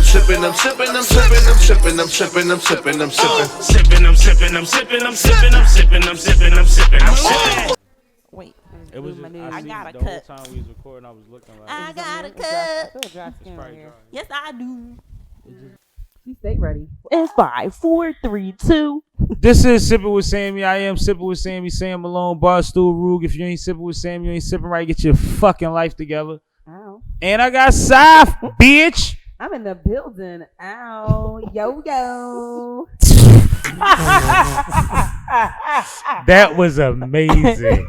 sipping, I'm sipping, I'm sipping, I'm sipping, I'm sipping, I'm sipping, I'm sipping. Sipping, I'm sipping, I'm sipping, I'm sipping, I'm sipping, I'm sipping, I'm sipping, I'm sipping. Wait, It was just, I got a the cut. whole time we was recording, I was looking like. I got a I feel cut. a dry skin right here. Yes, I do. She stay ready. It's 5, 4, 3, 2. This is Sippin' with Sammie. I am Sippin' with Sammie. Sam Malone, Barstool, Rug. If you ain't sipping with Sammie, you ain't sipping right. Get your fucking life together. Ow. And I got Saf, bitch. I'm in the building. Ow. Yo, yo. That was amazing.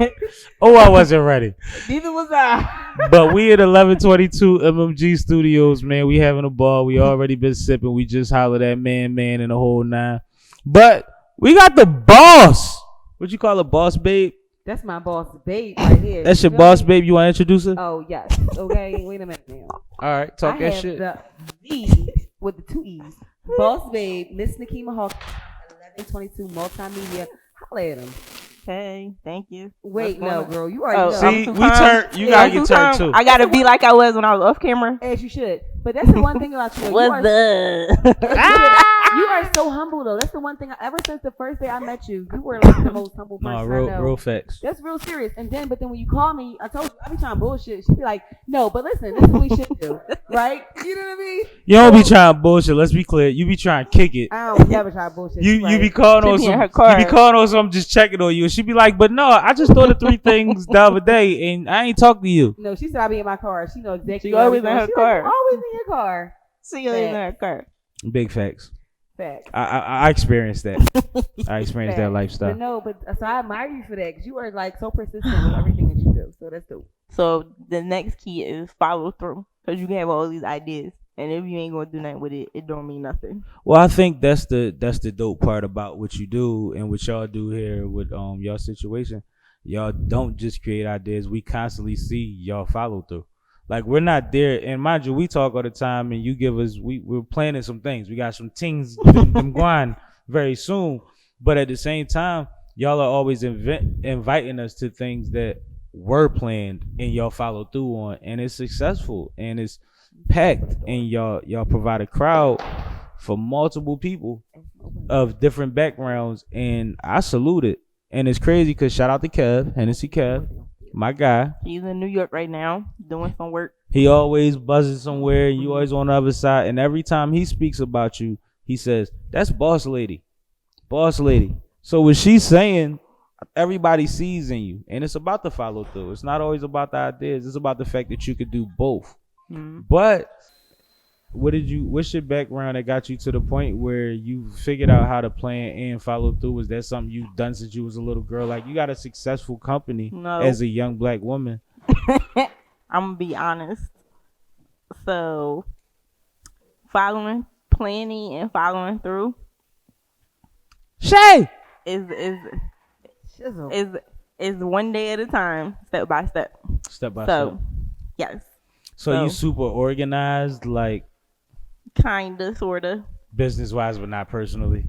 Oh, I wasn't ready. Neither was I. But we at 1122 MMG Studios, man. We having a ball. We already been sipping. We just hollered at man and the whole nine. But we got the boss. What you call a boss, babe? That's my boss, babe, right here. That's your You boss, feel me? babe. You want to introduce her? Oh, yes. Okay, wait a minute now. All right, talk I that have shit. the V with the 2 E's. Boss babe, Miss Nikema Hawk, 1122 Multimedia. Holla at him. Hey, thank you. Wait, What's no, going on? girl. You already know. See, we turned. You gotta get turned too. I gotta be like I was when I was off camera. As you should. But that's the one thing about you. What's You are so humble, though. That's the one thing. Ever since the first day I met you, you were like the most humble person No, I real, know. real facts. That's real serious. And then when you call me, I told you I be trying to bullshit. She be like, "No, but listen, this is what we should do, right?" You know what I mean? You don't be trying bullshit. Let's be clear. You be trying to kick it. I don't never try bullshit. You right? be calling on She be in some. her car. You be calling on some just checking on you. And she be like, "But no, I just thought of 3 things the other day, and I ain't talked to you." No, she said I be in my car. She know exactly. She always in her She car. Like, always in your car. See you in her car. Big facts. Fact. I experienced that. I experienced that Fact. lifestyle. But no, so I admire you for that because you are like so persistent with everything that you do. So that's dope. So the next key is follow through, because you can have all these ideas, and if you ain't gonna do nothing with it, it don't mean nothing. Well, I think that's the dope part about what you do and what y'all do here with your situation. Y'all don't just create ideas. We constantly see y'all follow through. Like, we're not there, and mind you, we talk all the time, and you give us, we're planning some things. We got some things them going very soon, but at the same time, y'all are always inviting us to things that were planned and y'all follow through on, and it's successful and it's packed, and y'all provide a crowd for multiple people of different backgrounds, and I salute it. And it's crazy because shout out to Kev, Hennessy Kev, my guy. He's in New York right now doing some work. He always buzzes somewhere, and you always on the other side. And every time he speaks about you, he says, "That's boss lady, boss lady." So what she's saying, everybody sees in you, and it's about the follow through. It's not always about the ideas. It's about the fact that you could do both. Mm-hmm. But what's your background that got you to the point where you figured out how to plan and follow through? Was that something you've done since you was a little girl? Like, you got a successful company as a young black woman. I'm gonna be honest. So planning and following through Shay is one day at a time, step by step. Step by So step. yes. So you super organized, like Kinda, sorta. business wise, but not personally.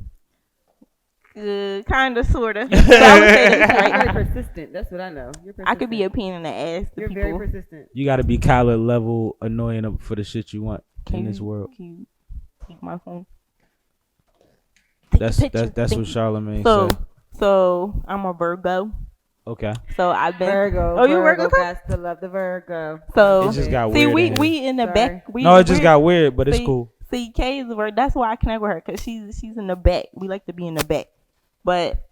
Kinda, sorta. So I would say this, You're right? very persistent. That's what I know. You're persistent. I could be a pain in the ass to You're people. very persistent. You got to be college level annoying for the shit you want in this world. Can you take my phone? That's what Charlamagne said. So I'm a Virgo. Okay. So I've been Virgo. Oh, you Virgo? Guys to love the Virgo. So It just got see, weird. we in the Sorry. back. No, it just got weird, but it's cool. See, Kay is a Virgo. That's why I connect with her, because she's in the back. We like to be in the back. But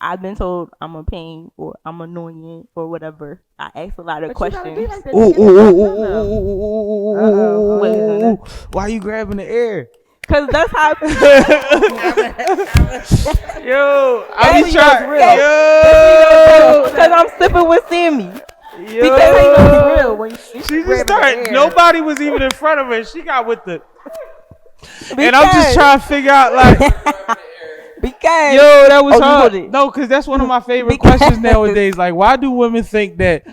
I've been told I'm a pain or I'm annoying or whatever. I ask a lot of But you gotta questions. be like that. Ooh. Why you grabbing the air? Because that's how Yo, I'm trying. Because I'm sipping with Sammie. Because It's real when She just started. Nobody was even in front of her. She got with the. And I'm just trying to figure out, like, Because Yo, that was you hard. hold it. No, because that's one of my favorite Because- questions nowadays. Like, why do women think that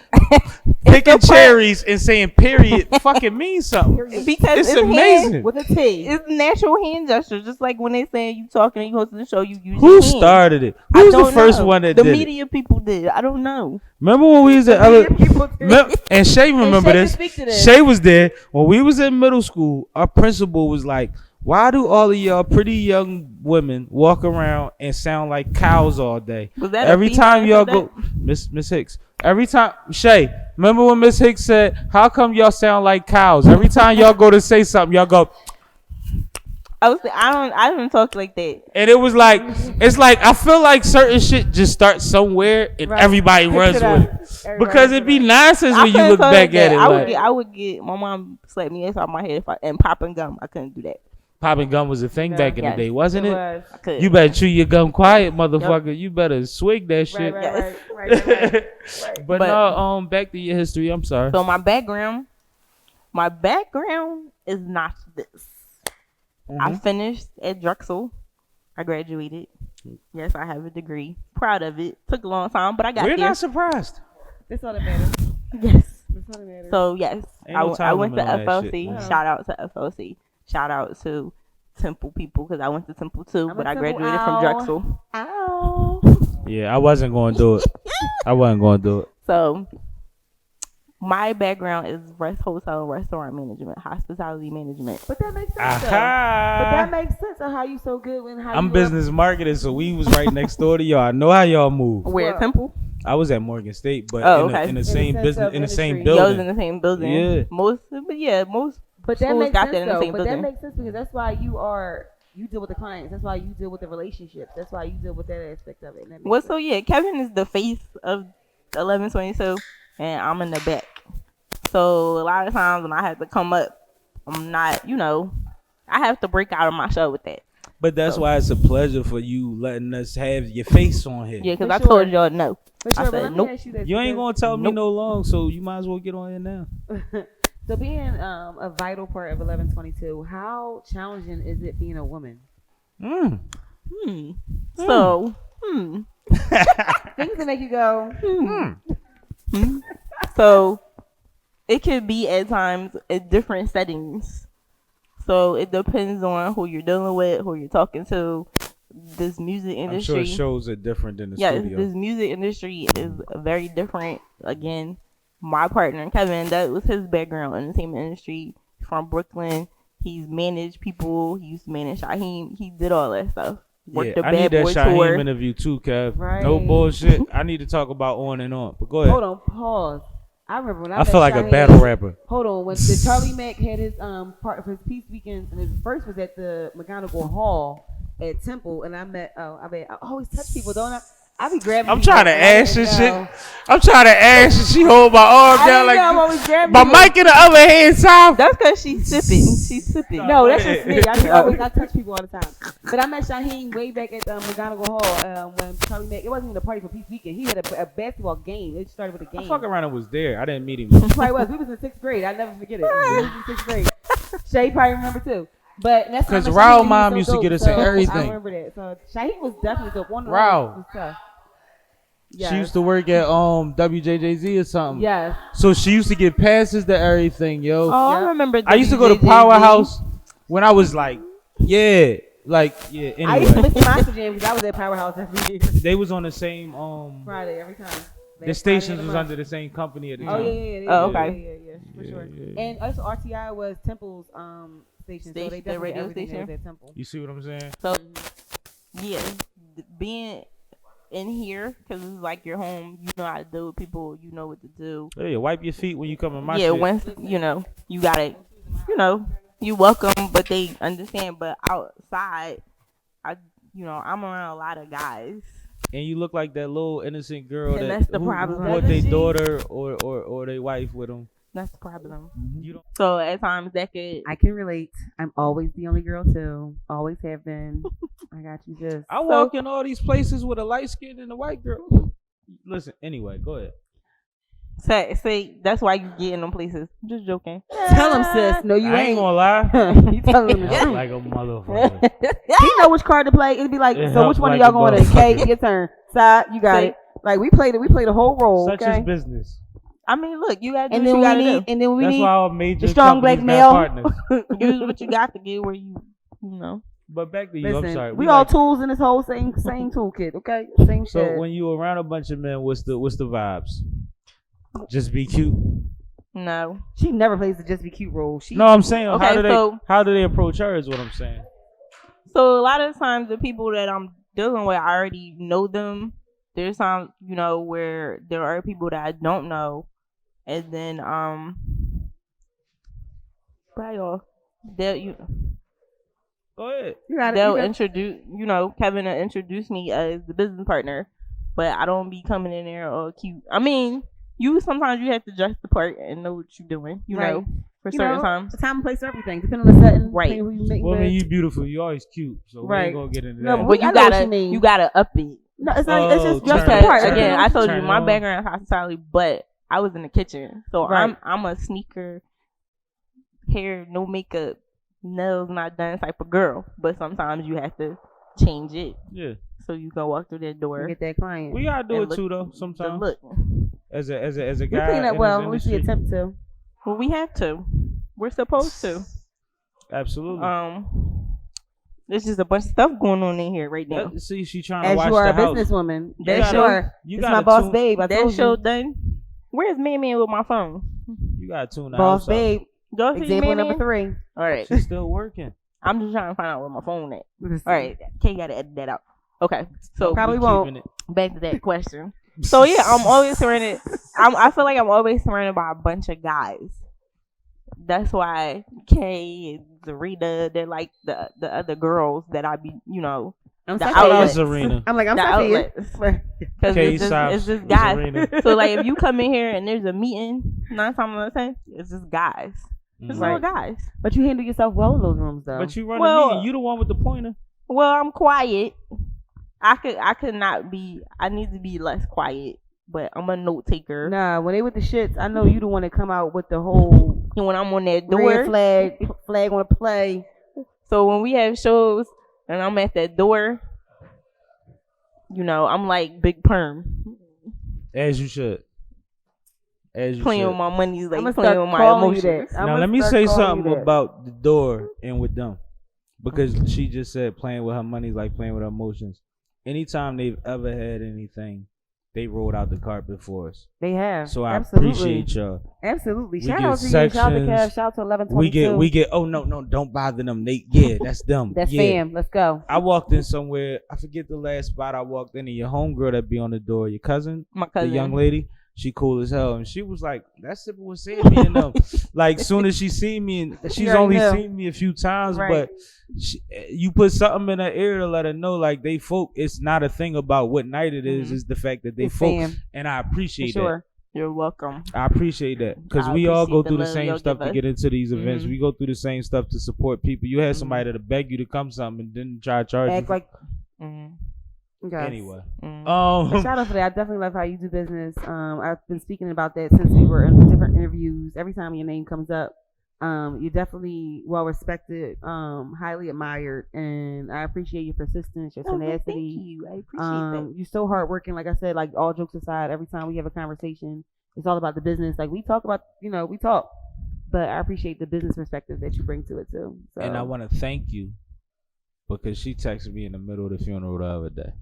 picking the part- cherries and saying period fucking means something? because It's it's amazing. Hand, With a T. it's natural hand gesture, just like when they saying you talking and you hosting the show, you use Who your hand. started it? I Who's the don't first know. one that the did media people did. I don't know. it? Remember when we was at and Shay remember Shay can this. speak to this. Shay was there when we was in middle school. Our principal was like, "Why do all of y'all pretty young women walk around and sound like cows all day? Was that a Every female time y'all that go, Miss Hicks. Every time Shay, remember when Miss Hicks said, "How come y'all sound like cows? Every time y'all go to say something, y'all go." I don't talk like that. And it was like, it's like I feel like certain shit just starts somewhere and Right. everybody Pick runs it with up. it. Everybody Because pick it'd be it up. nonsense I when you couldn't look talk back like at that. it. I Like, would get my mom slapped me inside my head and popping gum. I couldn't do that. popping gum was a thing back in Yes. the day, wasn't it? was. I couldn't. You better chew your gum quiet, motherfucker. You better swig that shit. Right. But no, back to your history. I'm sorry. So my background is not this. I finished at Drexel. I graduated. Yes, I have a degree. Proud of it. Took a long time, but I got We're there. not surprised. That's all that matters. Yes. That's all that matters. So yes, Ain't no I time went to limit on that FLC. shit, man. Shout out to FLC. Shout out to Temple people because I went to Temple too, I'm but a I Temple graduated from owl. Drexel. Ow. Yeah, I wasn't going to do it. I wasn't going to do it. So my background is hotel and restaurant management, hospitality management. But that makes sense. though. But Aha. that makes sense of how you so good when how I'm you business marketing, so we was right next door to y'all. I know how y'all move. Where Well, Temple? I was at Morgan State, but Oh, in, okay. the, in the In the same sense business, of in the same industry. Y'all was building. in the same building. Yeah. Most But that schools makes got sense that in the though. same But building. that makes sense because that's why you deal with the clients. That's why you deal with the relationships. That's why you deal with that aspect of it. And that makes Well, sense. so yeah, Kevin is the face of 1122, and I'm in the back. So a lot of times when I have to come up, I'm not, I have to break out of my shell with that. But that's why it's a pleasure for you letting us have your face on here. Yeah, because For I sure. told y'all no. But I sure, said, but let me nope. ask you this You ain't because- gonna tell me no long, so you might as well get on here now. So being a vital part of 1122, how challenging is it being a woman? So, Things that make you go, so it could be at times at different settings. So it depends on who you're dealing with, who you're talking to. This music I'm industry. sure shows are different than the Yes, studio. this music industry is very different. Again, my partner Kevin, that was his background in the same industry from Brooklyn. He's managed people. He used to manage Shaheem. He did all that stuff. Worked the I need Bad that Boy Shaheem tour. interview too, Kev. Right. No bullshit. I need to talk about on and on. But go ahead. hold on, pause. I remember when I I feel like a Shaheem- battle rapper. Hold on, when the Charlie Mack had his part of his peace weekends, and his first was at the McGonagall Hall at Temple, and I always touch people, don't I? I be grabbing. I'm people, trying to and I ask didn't this know. shit. I'm trying to ask and she hold my arm I down didn't know I'm always like grabbing my people. mic in the other hand side. That's because she's sipping. She's sipping. No, that's just me. I touch people all the time. But I met Shaheem way back at McGonagall Hall when Charlie Mack. It wasn't even a party for Peace Weekend. He had a basketball game. It started with a I game. fucking around and was there. I didn't meet him. Probably was. We was in 6th grade. I never forget it. We was in 6th grade. Shay probably remember too. But that's Because how much Raul Shaheem was mom so used to dope, get us so in everything. I remember that. So Shaheem was definitely dope. One of Raul. was tough. She used to work at WJJZ or something. Yes. So she used to get passes to everything, yo. Oh, I remember. I used to go to WJJZ. Powerhouse when I was like, I used to anyway. miss Monster Jam because I was at Powerhouse every year. They was on the same Friday every time. the stations was under the same company at the Oh time. yeah. Oh, okay. Yeah, for sure. yeah. And also RTI was Temple's station, so they The definitely radio everything station? was at Temple. You see what I'm saying? So, yeah, being in here because it's like your home. You know how to deal with people. You know what to do. Hey, wipe your feet when you come in my Yeah, shit. once you got it. You welcome, but they understand. But outside, I'm around a lot of guys. And you look like that little innocent girl And that that's the who problem. brought their daughter or their wife with them. That's the problem. You don't. So at times that could. I can relate. I'm always the only girl too. Always have been. I got you, sis. I walk in all these places with a light skin and a white girl. Listen, anyway, go ahead. Say that's why you get in them places. I'm just joking. Tell him, sis. No, you I ain't ain't. gonna lie. You tell him the Help truth. like a motherfucker. He know which card to play. It'd be like, It so which helped one like of a y'all going to? K, motherfucker. your turn. Side, you got Say- it. Like we played it. We played a whole role. Such okay. is business. I mean, look, you gotta do And what then you we gotta need. do. And then we That's need why our major the strong black companies got male. partners. Use what you got to get where you know. But back to you. Listen, I'm sorry. we all like- tools in this whole same toolkit. Okay, same So shit. when you around a bunch of men, what's the vibes? Just be cute. No. She never plays the just be cute role. She No, I'm saying Okay, how do they approach her is what I'm saying. So a lot of times the people that I'm dealing with, I already know them. There's times, where there are people that I don't know, and then they'll Go ahead. You got it. they'll You got it. introduce, Kevin will introduce me as the business partner, but I don't be coming in there all cute. I mean, sometimes you have to dress the part and know what you're doing, Right. for You certain know, times. the time and place for everything, depending on the setting, Right. depending who you meet Woman, with. you beautiful. You always cute. So we Right. ain't gonna get into No, that. but But I know what you mean. you gotta up it. No, it's not. It's just Oh, dress the turn- part. Because again, I told you turn my on. background is hospitality, but I was in the kitchen, so Right. I'm a sneaker, hair, no makeup, nails not done type of girl. But sometimes you have to change it Yeah, so you can walk through that to door. get that client. we gotta do And it too look- though. The Sometimes look. as a We guy clean up in well. this At least we industry. attempt to. Well, we have to. We're supposed to. Absolutely. There's just a bunch of stuff going on in here right now. See, she trying to As watch you are the a house. businesswoman. You That's gotta- sure. You It's gotta my boss tune- babe. I That told show you. done. Where's Man with my phone? You gotta tune the Boss house out. babe. Go see Example Man. number 3. All right. She's still working. I'm just trying to find out where my phone at. All right. Kay got to edit that out. Okay. So Probably We won't. keeping it. back to that question. So yeah, I'm always surrounded. I feel like I'm always surrounded by a bunch of guys. That's why Kay and Zarina, they're like the other girls that I be, I'm the sorry. Shout out outlets. Zarina. I'm like, I'm the sorry. outlets. Because Kay, it's Saps, just guys. Zarina. So like if you come in here and there's a meeting, 9 times out of 10, it's just guys. It's Mhm. all guys. But you handle yourself well in those rooms, though. But you run Well- the meeting. You the one with the pointer. Well, I'm quiet. I could not be. I need to be less quiet, but I'm a note taker. Nah, when they with the shits, I know you the one to come out with the whole And when I'm on that door, red flag on the play. so when we have shows and I'm at that door, I'm like Big Perm, As you should. As you playing should. with my money, like I'ma playing start with my calling you emotions. that. Now I'ma let me start say calling you something that. about the door and with them, because she just said playing with her money is like playing with her emotions. Anytime they've ever had anything, they rolled out the carpet for us. They have. So I Absolutely. appreciate y'all. Absolutely. We Shout get out to you. Shout out to sections. Kev. Shout out to 1122. We get. Oh no, don't bother them. That's them. That's yeah. fam. Let's go. I walked in somewhere. I forget the last spot I walked in, and your homegirl that be on the door, your cousin, My the cousin. young lady. She cool as hell, and she was like, "That's SippinwitSammie and them." Like, soon as she see me, and she's already only know. seen me a few times, Right. but you put something in her ear to let her know, like, they folk. It's not a thing about what night it is; Mhm. it's the fact that they It's folk, fam. and I For appreciate sure. You're welcome. that. I appreciate that because I we all go appreciate the through the love same y'all stuff give to us. get into these events. Mhm. We go through the same stuff to support people. You had Mhm. somebody that'll beg you to come something and then try to charge Act you. like. Mm, Yes. Anyway, mm. But shout out for that. I definitely love how you do business. I've been speaking about that since we were in different interviews. Every time your name comes up, you're definitely well respected, highly admired, and I appreciate your persistence, your Oh, well, thank tenacity. you. I appreciate that. You're so hardworking. Like I said, like all jokes aside, every time we have a conversation, it's all about the business. Like we talk about, we talk, but I appreciate the business perspective that you bring to it too. So. and I want to thank you because she texted me in the middle of the funeral the other day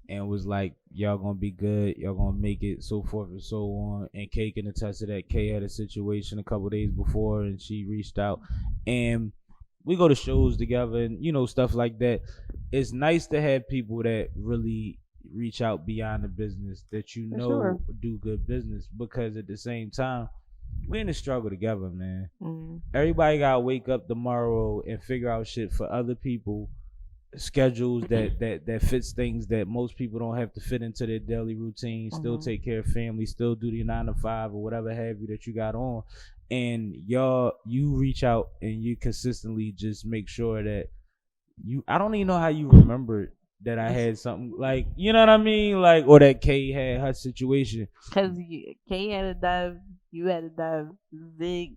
and was like, y'all gonna be good, y'all gonna make it, so forth and so on. And Kay can attest to that. Kay had a situation a couple days before and she reached out, and we go to shows together and stuff like that. It's nice to have people that really reach out beyond the business, that For sure. do good business, because at the same time we're in the struggle together, man. Mm. Everybody gotta wake up tomorrow and figure out shit for other people, schedules that fits things that most people don't have to fit into their daily routine, still Mhm. take care of family, still do your 9 to 5 or whatever have you that you got on. And you reach out and you consistently just make sure that I don't even know how you remember that I had something like, you know what I mean, like, or that Kay had her situation. Cause Kay had a dive, you had a dive, Zig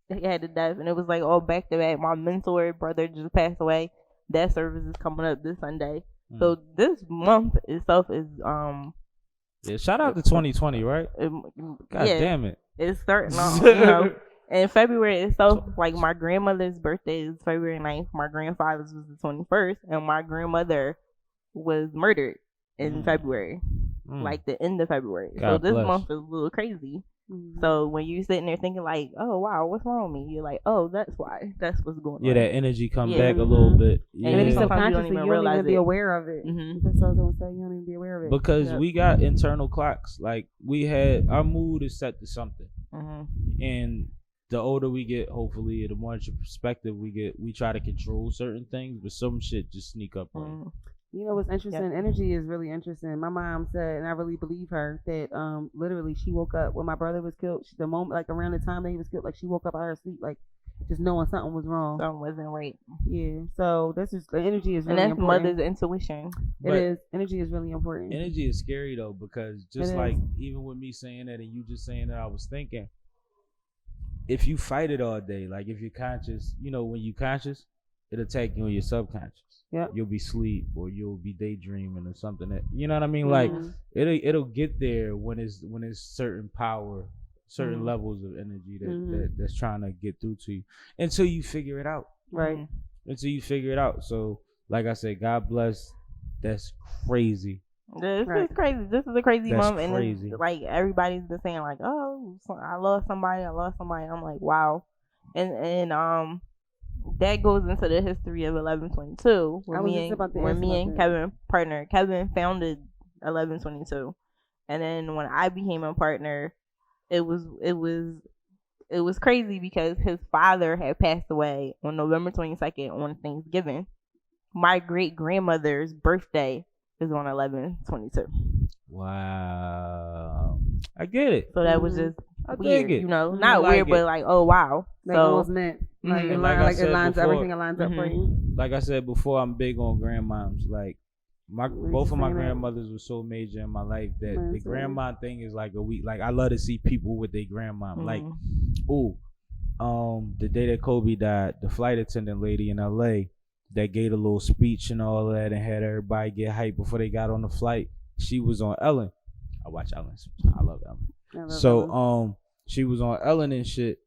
had a dive, and it was like all back to back. My mentor brother just passed away. That service is coming up this Sunday. So this month itself is yeah. Shout out to 2020, right? God damn it! It's starting off, you know. In February itself, like my grandmother's birthday is February 9th. My grandfather's was the 21st, and my grandmother was murdered in February, like the end of February. God so this bless. month is a little crazy. So when you're sitting there thinking like, oh wow, what's wrong with me? You're like, oh, that's why. That's what's going on. Yeah, that energy come back a little bit. Yeah. And maybe Sometimes you subconsciously don't even you don't realize even be it. aware of it. That's what I was gonna say. You don't even be aware of it. Because we got internal clocks. Like we had our mood is set to something, and the older we get, hopefully, the more perspective we get, we try to control certain things, but some shit just sneak up on you. You know what's interesting? Energy is really interesting. My mom said, and I really believe her, that literally she woke up when my brother was killed. The moment, like around the time that he was killed, like she woke up out of her sleep, like just knowing something was wrong. Something wasn't right. Yeah. So this is the energy is and really that's important. mother's intuition. It is. Energy is really important. Energy is scary though, because just like even with me saying that and you just saying that, I was thinking, if you fight it all day, like if you're conscious, you know, when you're conscious, it'll attack you on your subconscious. Yeah. You'll be asleep or you'll be daydreaming or something that, you know what I mean? Like it'll get there when it's certain power, certain levels of energy that's trying to get through to you until you figure it out. Right. Until you figure it out. So like I said, God bless. That's crazy. This is crazy. This is a crazy That's moment. crazy. And like everybody's been saying like, oh, I lost somebody. I'm like, wow. And that goes into the history of 1122. When me and Kevin partner, Kevin founded 1122, and then when I became a partner, it was crazy because his father had passed away on November 22nd on Thanksgiving. My great grandmother's birthday is on 1122. Wow, I get it. So that was just weird, it. you know, not like weird, but like, oh wow. Like so almost meant like, it lines everything lines up for you. Like I said before, I'm big on grandmoms. Like both of my grandmothers were so major in my life that the grandma thing is like a week. Like I love to see people with their grandma. Like, the day that Kobe died, the flight attendant lady in LA that gave a little speech and all that and had everybody get hyped before they got on the flight. She was on Ellen. I watch Ellen sometimes. I love Ellen. She was on Ellen and shit,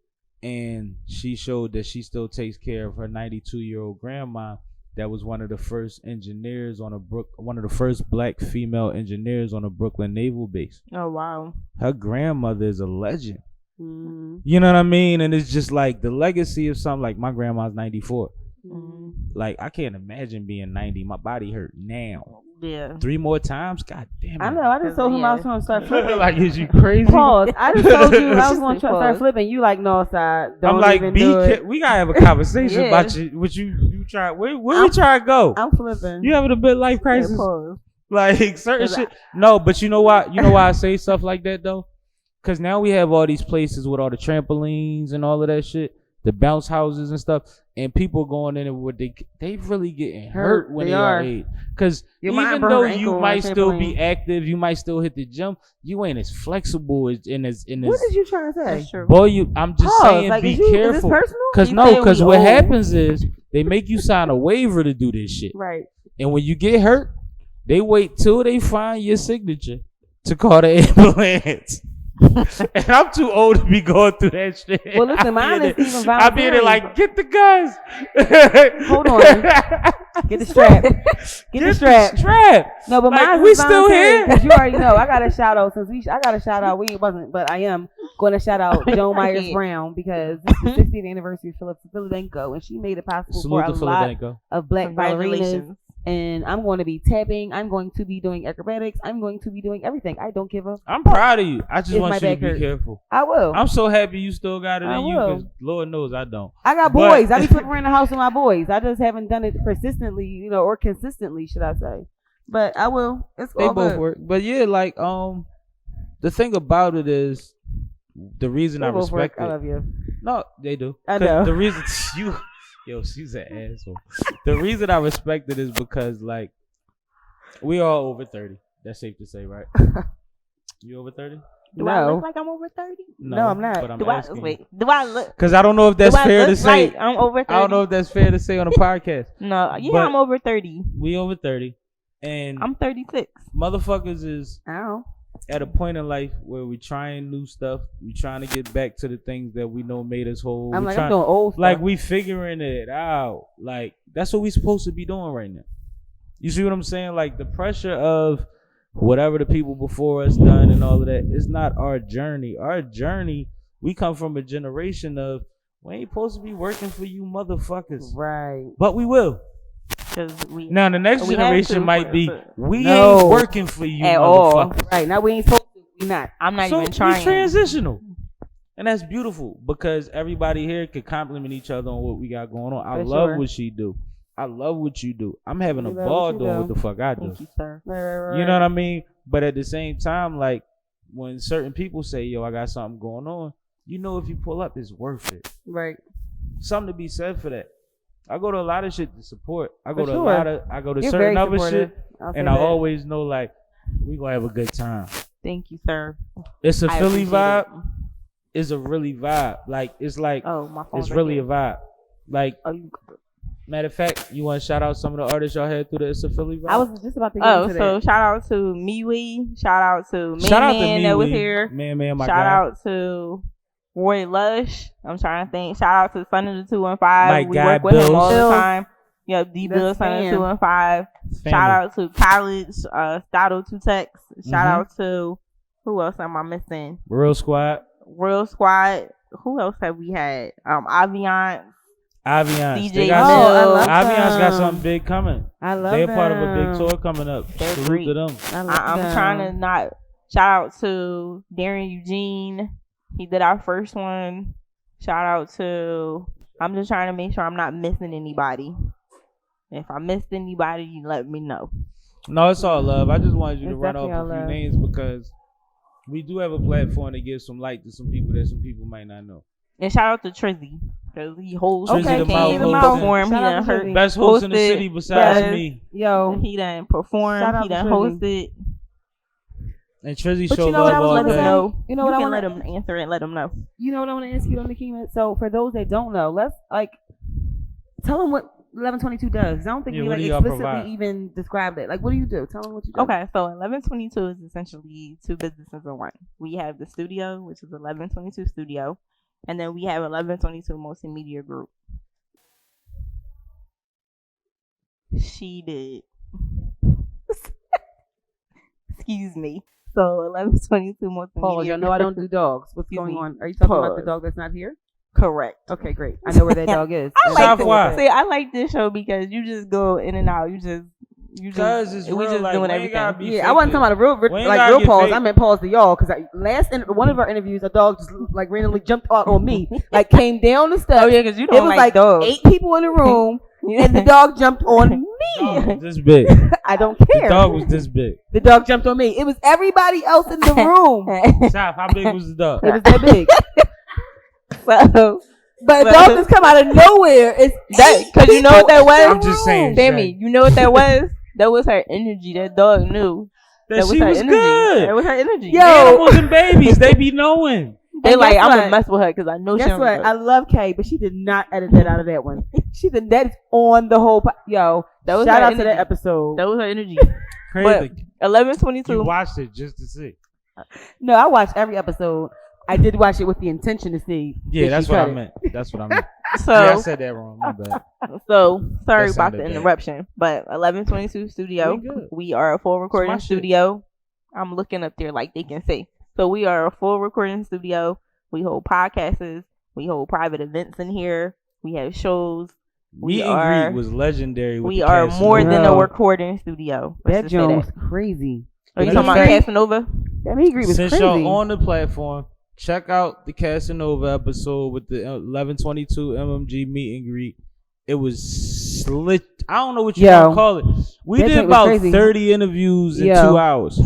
and she showed that she still takes care of her 92-year-old grandma. That was one of the first engineers on one of the first black female engineers on a Brooklyn naval base. Oh wow. Her grandmother is a legend. You know what I mean? And it's just like the legacy of something. Like my grandma's 94. Like I can't imagine being 90. My body hurt now. Yeah. 3 more times? God damn it. I know. I just told him I was going to start flipping. Like, is you crazy? Pause. I just told you I was going to start flipping. You like, no, side. Don't I'm like, even do it. We got to have a conversation about what you try. Where we try to go? I'm flipping. You having a midlife crisis? Like, certain shit. No, but you know why? You know why I say stuff like that, though? Because now we have all these places with all the trampolines and all of that shit. The bounce houses and stuff, and people going in and what they really getting hurt when they are 8. Because even though you might still be active, you might still hit the gym, you ain't as flexible as in as. What did you trying to say? Boy, I'm just saying, like, be careful. Because what happens is they make you sign a waiver to do this shit, right? And when you get hurt, they wait till they find your signature to call the ambulance. And I'm too old to be going through that shit. Well, listen, mine is even voluntary. I be in there like, get the guns. Hold on. Get the strap. Get the strap. No, but like, mine we is still here. Because you already know. I got a shout out We wasn't, but I am going to shout out Joan Myers Brown because this is the 60th anniversary of Philadelphia, and she made it possible for a lot of black ballerinas. And I'm going to be tapping. I'm going to be doing acrobatics. I'm going to be doing everything. I don't give a. I'm proud of you. I just want you to be careful. I will. I'm so happy you still got it in you because Lord knows I don't. I got boys. I be flipping around the house with my boys. I just haven't done it persistently, or consistently, should I say. But I will. It's all good. They both work. But yeah, like the thing about it is the reason I respect it. I love you. No, they do. I know. The reason Yo, she's an asshole. The reason I respect it is because, like, We all over 30. That's safe to say, right? You over 30? Do I look like I'm over 30? No, I'm not. But I'm Do I asking. do I look? Because I don't know if that's fair to say. Like I'm over 30? I don't know if that's fair to say on a podcast. No, yeah, But I'm over 30. We over 30. And I'm 36. motherfuckers is Ow. at a point in life where we trying new stuff. We trying to get back to the things that we know made us whole. I'm doing old stuff. Like we figuring it out. Like that's what we supposed to be doing right now. You see what I'm saying? Like the pressure of whatever the people before us done and all of that is not our journey. Our journey, we come from a generation of we ain't supposed to be working for you motherfuckers. Right. But we will. Now the next generation might be we ain't working for you at motherfuckers. all. Right. Now we ain't supposed to. We not. I'm not even trying. It's transitional. And that's beautiful because everybody here could compliment each other on what we got going on. I love what she do. I love what you do. I'm having a ball doing what the fuck I do. Thank you, sir. Right. You know what I mean? But at the same time, like when certain people say, yo, I got something going on, you know if you pull up, it's worth it. Right. Something to be said for that. I go to a lot of shit to support. I go to You're certain other shit, and I that. always know like we gonna have a good time. Thank you, sir. It's a Philly vibe. It. It's a really vibe. Like it's like my phone. it's really a vibe. Like you matter of fact, you want to shout out some of the artists y'all had through the It's a Philly vibe? I was just about to get into that. Shout out to MeWe. Shout out to Man that was here. Man, my shout guy. out to Roy Lush. I'm trying to think. Shout out to Son of the 215. My we guy work with him all the Bills. time. Yep, D Bill, Son of the 215. Shout out to College, Stado 2Tex. Shout out to who else am I missing? Real Squad. Who else have we had? Aviance. DJ Mills. Aviance got something big coming. I love They're them. part of a big tour coming up. They're Salute great. to them. I'm trying to not shout out to Darren Eugene. He did our first one. Shout out to I'm just trying to make sure I'm not missing anybody. If I missed anybody, you let me know. No, it's all love. I just wanted you to It's run off definitely a few all names because we do have a platform to give some light to some people that some people might not know. And shout out to Trizzy because he holds. Trizzy the Mouth he hosting. performed. He Shout out done to hurt. Trizzy. Best host in the Hosted. city besides Yes. me. Yo. He done performed. Shout out He to done Trizzy. hosted. And Trizzy But show you know what I love was all gonna Let day. him say? know. You know what I can wanna- let him answer it. Let him know. You know what I want to ask you, Nikema? So for those that don't know, let's tell them what 1122 does. I don't think Yeah, we what do y'all explicitly provide? even described it. Like, what do you do? Tell them what you do. Okay, so 1122 is essentially two businesses in one. We have the studio, which is 1122 Studio, and then we have 1122 Multimedia Group. She did. Excuse me. So 1122 Multimedia Pause. Y'all know I don't do dogs. What's Excuse going me. on? Are you talking about the Pause. dog that's not here? Correct. Okay, great. I know where that dog is. I like Southwide. this. See, I like this show because you just go in and out. You just Cause it's we real, just like, doing we ain't gotta everything. be Yeah, I wasn't talking about a real We ain't gotta real get pause. fake. I meant pause to y'all because one of our interviews, a dog just like randomly jumped out on me, like came down the steps. Oh yeah, because you It don't was like like dogs. 8 people in the room, and the dog jumped on me. Dog was this big. I don't The care. dog was this big. The dog jumped on me. It was everybody else in the room. South, how big was the dog? It was that big. So, But a dog just come out of nowhere. It's that because you know what that was. I'm just saying, Sammy, you know what that was? That was her energy. That dog knew. That was she her was energy. good. That was her energy. Yo. Animals and babies, they be knowing. They And like, guess I'm what? gonna mess with her because I know she. Guess what? I love Kay, but she did not edit that out of that one. She did that is on the whole. Yo, That was shout her out to that energy. episode. That was her energy. Crazy. But 1122. You watched it just to see. No, I watched every episode. I did watch it with the intention to see. Yeah, if that's she what I cut it. meant. That's what I meant. So Yeah, I said that wrong. My bad. So sorry That about the sounded bad. interruption, but 1122 Studio. We good. We are a full recording my shit. studio. I'm looking up there like they can see. So we are a full recording studio. We hold podcasts. We hold private events in here. We have shows. Meet and greet was legendary. With We the are cast more and than Bro. a recording studio. Let's That just say joint was that. crazy. Are you Let talking me about say- Casanova? That meet and greet was Since crazy. y'all on the platform, check out the Casanova episode with the 1122 MMG meet and greet. It was slit. I don't know what you Yo, want to call it. We that did joint was about crazy. 30 interviews in Yo. 2 hours.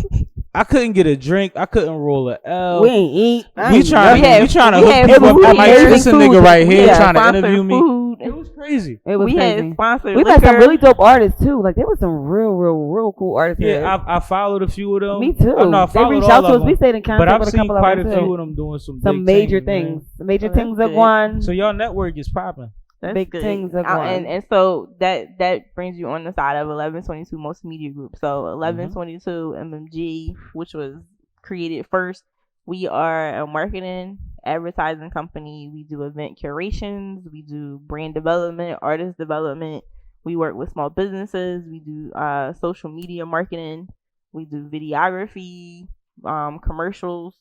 I couldn't get a drink. I couldn't roll a L. We ain't eat. I We ain't trying We to had- we trying to we hook had people up. food I'm like, here. this a nigga right We here had trying to sponsored interview me. food It was crazy. It was we crazy. had sponsored We liquor. met some really dope artists too. Like there was some real cool artists. Yeah, here. I followed a few of them. Me too. I know I they followed reached all out to of us. them. We stayed in But contact I've with a seen couple quite of a them few too. of them doing some Some big major things. things. Major Oh, that's things are good. one. So y'all network is popping. That's Big good. things are And going. so that brings you on the side of 1122 Multimedia Group. So 1122 MMG, which was created first. We are a marketing advertising company. We do event curations. We do brand development, artist development. We work with small businesses. We do social media marketing. We do videography, commercials.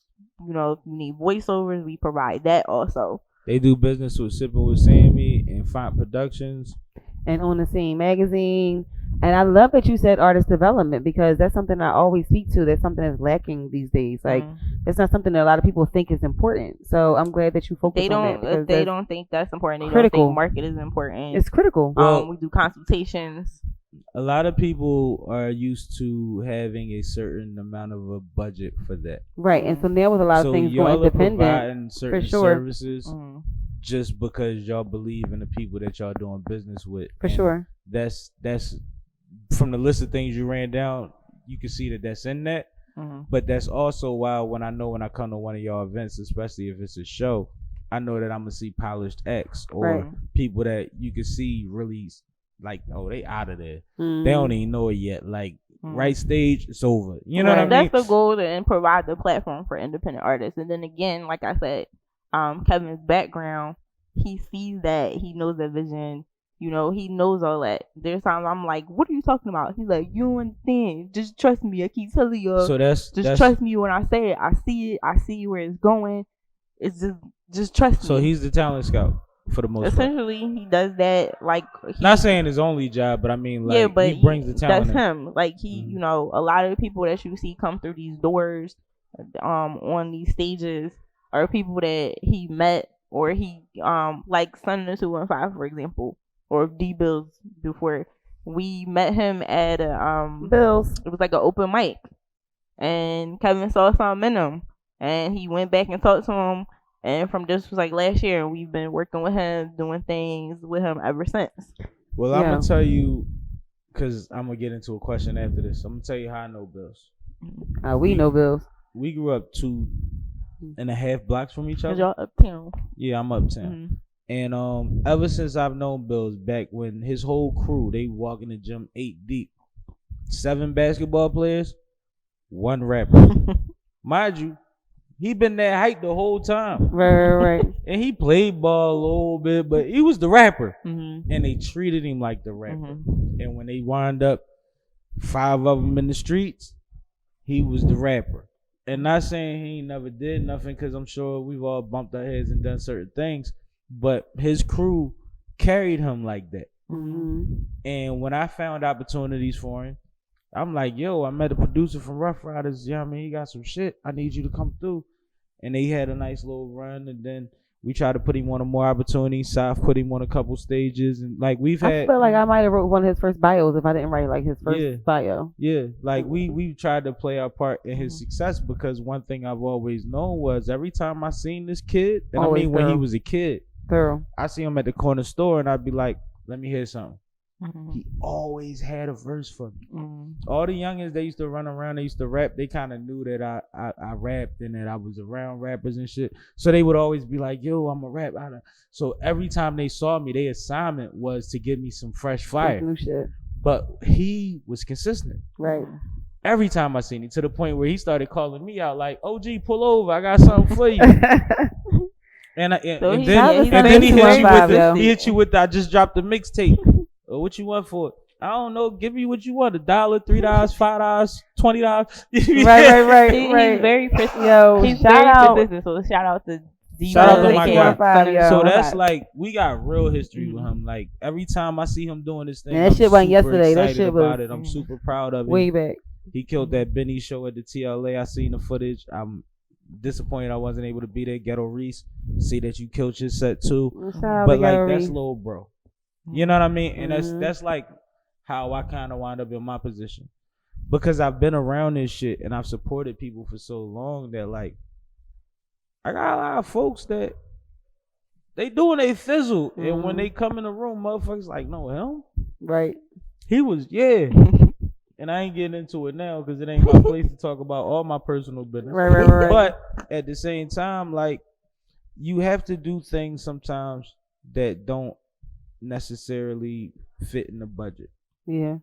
You know, if you need voiceovers, we provide that also. They do business with SippinwitSammie and Font Productions. And on the scene magazine. And I love that you said artist development because that's something I always speak to. That's something that's lacking these days. Like it's not something that a lot of people think is important. So I'm glad that you focus on that. Because they don't think that's important. They critical. don't think market is important. It's critical. Well, We do consultations. A lot of people are used to having a certain amount of a budget for that. Right. And so now with a lot of So things y'all going are independent. providing certain sure. services just because y'all believe in the people that y'all doing business with. For And sure. That's from the list of things you ran down, you can see that that's in that. But that's also why when I come to one of y'all events, especially if it's a show, I know that I'm gonna see polished acts or people that you can see really like, oh, they out of there. They don't even know it yet. Like right stage, it's over. You know what I mean? That's the goal and provide the platform for independent artists. And then again, like I said, Kevin's background, he sees that, he knows that vision. You know, he knows all that. There's times I'm like, what are you talking about? He's like, you don't understand. Just trust me. I keep telling you. So that's trust me when I say it. I see it. I see where it's going. It's just trust me. So he's the talent scout for the most part. Essentially, he does that. Like, not saying his only job, but I mean, like, yeah, but he brings the talent. That's him. Like you know, a lot of the people that you see come through these doors, on these stages, are people that he met or he like Son of the 215, for example. Or D Bills before. We met him at Bills. It was like an open mic. And Kevin saw something in him. And he went back and talked to him. And from this was like last year, and we've been working with him, doing things with him ever since. Well, I'm gonna tell you, because I'm gonna get into a question after this. I'm gonna tell you how I know Bills. We know Bills. We grew up 2.5 blocks from each other. Y'all uptown. Yeah, I'm uptown. And ever since I've known Bills, back when his whole crew, they walk in the gym 8 deep, 7 basketball players, 1 rapper. Mind you, he been that height the whole time. Right. And he played ball a little bit, but he was the rapper. Mm-hmm. And they treated him like the rapper. And when they wind up 5 of them in the streets, he was the rapper. And not saying he never did nothing, because I'm sure we've all bumped our heads and done certain things. But his crew carried him like that. And when I found opportunities for him, I'm like, yo, I met a producer from Rough Riders. Yeah, I mean, he got some shit. I need you to come through. And they had a nice little run. And then we tried to put him on more opportunities. South put him on a couple stages. And like I feel like I might have wrote one of his first bios if I didn't write like his first bio. Yeah, like we tried to play our part in his success, because one thing I've always known was every time I seen this kid, and always when he was a kid, I see him at the corner store and I'd be like, let me hear something. He always had a verse for me. All the youngins, they used to run around, they used to rap, they kind of knew that I rapped and that I was around rappers and shit. So they would always be like, yo, I'm a rap. So every time they saw me, their assignment was to give me some fresh fire. New shit. But he was consistent. Right. Every time I seen him, to the point where he started calling me out like, OG, pull over, I got something for you. And then he hit you with I just dropped the mixtape. What you want for it? I don't know. Give me what you want. $1, $3, $5, $20. Right. He's very persistent. Yo, he's shout very out. persistent. So shout out to D. Shout out to my Nikema. guy. So that's like, we got real history with him. Like every time I see him doing this thing, that shit wasn't yesterday. That shit was. I'm super proud of it. Way back. He killed that Benny show at the TLA. I seen the footage. I'm disappointed I wasn't able to be there. Ghetto Reese, see that you killed your set too. But like that's little bro. You know what I mean? And that's like how I kind of wound up in my position, because I've been around this shit and I've supported people for so long that like I got a lot of folks that They doing a fizzle, and when they come in the room, motherfuckers like, no, him, Right. he was, yeah. And I ain't getting into it now because it ain't my place to talk about all my personal business. Right. But at the same time, like, you have to do things sometimes that don't necessarily fit in the budget. Yeah.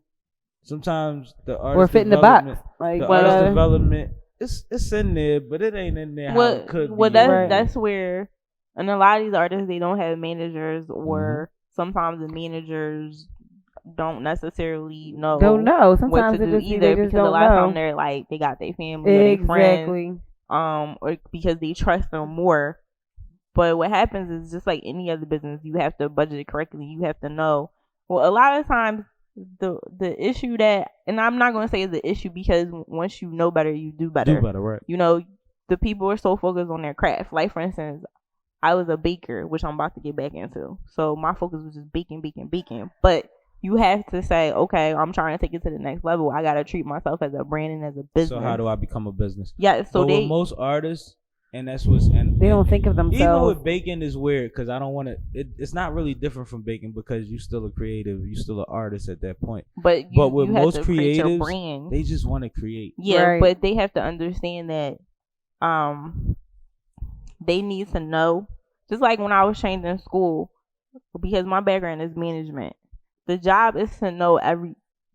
Sometimes the artist or fit in the box. Like artist development, it's in there, but it ain't in there how it could be. Well, that's where, and a lot of these artists, they don't have managers, or sometimes the managers don't necessarily know. Don't know. what Sometimes to do either, because a lot of times they're like, they got their family, or their friends, or because they trust them more. But what happens is, just like any other business, you have to budget it correctly. You have to know. Well, a lot of times the issue that, and I'm not going to say it's the issue, because once you know better, you do better. Do better, right? You know, the people are so focused on their craft. Like, for instance, I was a baker, which I'm about to get back into. So my focus was just baking. But you have to say, okay, I'm trying to take it to the next level. I got to treat myself as a brand and as a business. So how do I become a business? Yeah, so with most artists, and that's what's, and they don't think of themselves. Even with baking is weird, because I don't want to. It's not really different from baking, because you're still a creative, you're still an artist at that point. But with you most have to create your creatives, brand. they just want to create. Yeah, right. But they have to understand that, they need to know. Just like when I was trained in school, because my background is management. The job is to know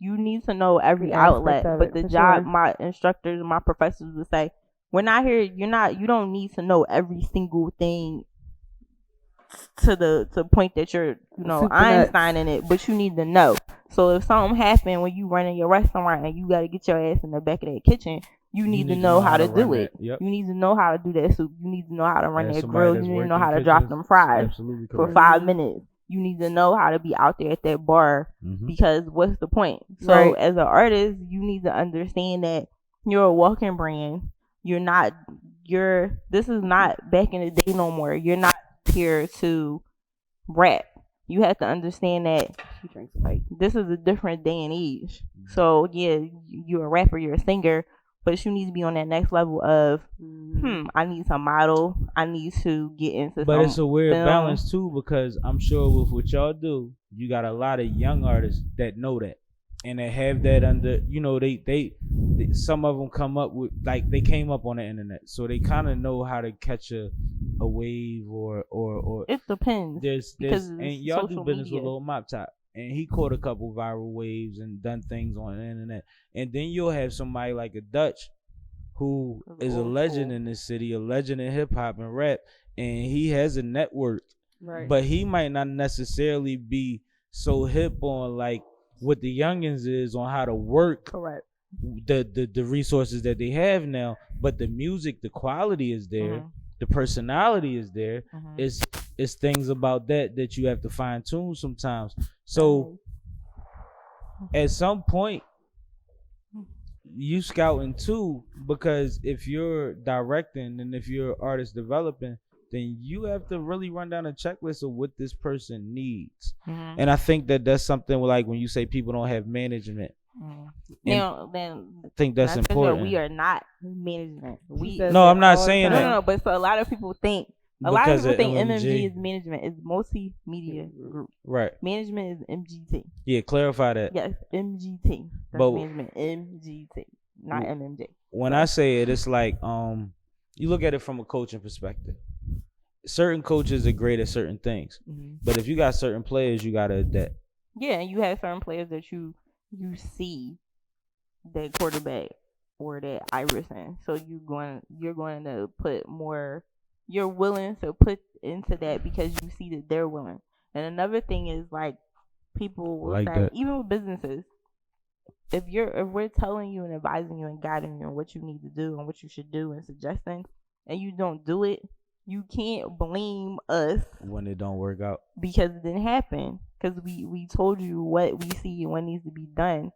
you need to know every outlet. But the job, my instructors, my professors would say, we're not here, you don't need to know every single thing to the point that you're, Einstein in it, but you need to know. So if something happened when you running your restaurant and you got to get your ass in the back of that kitchen, you need to know how to do it. Yep. You need to know how to do that soup. You need to know how to run that grill. You need to know how to drop them fries for 5 minutes. You need to know how to be out there at that bar, because what's the point? So as an artist, you need to understand that you're a walking brand. This is not back in the day no more. You're not here to rap. You have to understand that this is a different day and age. So yeah, you're a rapper, you're a singer, but you need to be on that next level of, I need to model. I need to get into. But it's a weird balance too, because I'm sure with what y'all do, you got a lot of young artists that know that, and they have that under. They some of them come up with, like, they came up on the internet, so they kind of know how to catch a wave or. It depends. There's and y'all do business with Lil Mop Top. And he caught a couple viral waves and done things on the internet. And then you'll have somebody like a Dutch, who is a legend in this city, a legend in hip hop and rap, and he has a network. Right. But he might not necessarily be so hip on, like, what the youngins is on how to work. Correct. The resources that they have now. But the music, the quality is there. The personality is there. It's things about that you have to fine tune sometimes. So at some point, you scouting too, because if you're directing and if you're artist developing, then you have to really run down a checklist of what this person needs. And I think that's something like when you say people don't have management. Now, then I think that's important. We are not management. No, I'm not saying that. No. But so a lot of people think. A lot of people think MMG is management. It's multimedia group. Right. Management is MGT. Yeah, clarify that. Yes, MGT. That's management. MGT, not MMJ. When I say it, it's like you look at it from a coaching perspective. Certain coaches are great at certain things, but if you got certain players, you gotta adapt. Yeah, and you have certain players that you see that quarterback or that Iverson. So you're going to put more. You're willing to put into that because you see that they're willing. And another thing is, like, people will like say, that. even with businesses, if we're telling you and advising you and guiding you on what you need to do and what you should do and suggesting, and you don't do it, you can't blame us when it don't work out, because it didn't happen. Because we told you what we see and what needs to be done.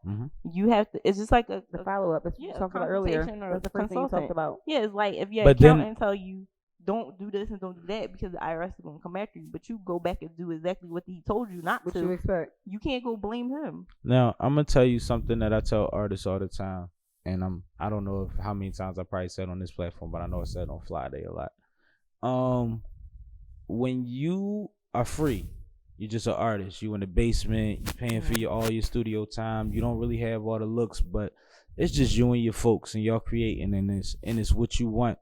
You have to. It's just like the follow up. That's what you talked about earlier. Or the first thing you talked about. Yeah, it's like if your accountant tell you don't do this and don't do that because the IRS is gonna come after you, but you go back and do exactly what he told you not to. What you expect? You can't go blame him. Now I'm gonna tell you something that I tell artists all the time, and I don't know how many times I probably said on this platform, but I know I said on Fly Day a lot. when you are free, you're just an artist. You in the basement. You paying for all your studio time. You don't really have all the looks, but it's just you and your folks, and y'all creating in this, and it's what you want.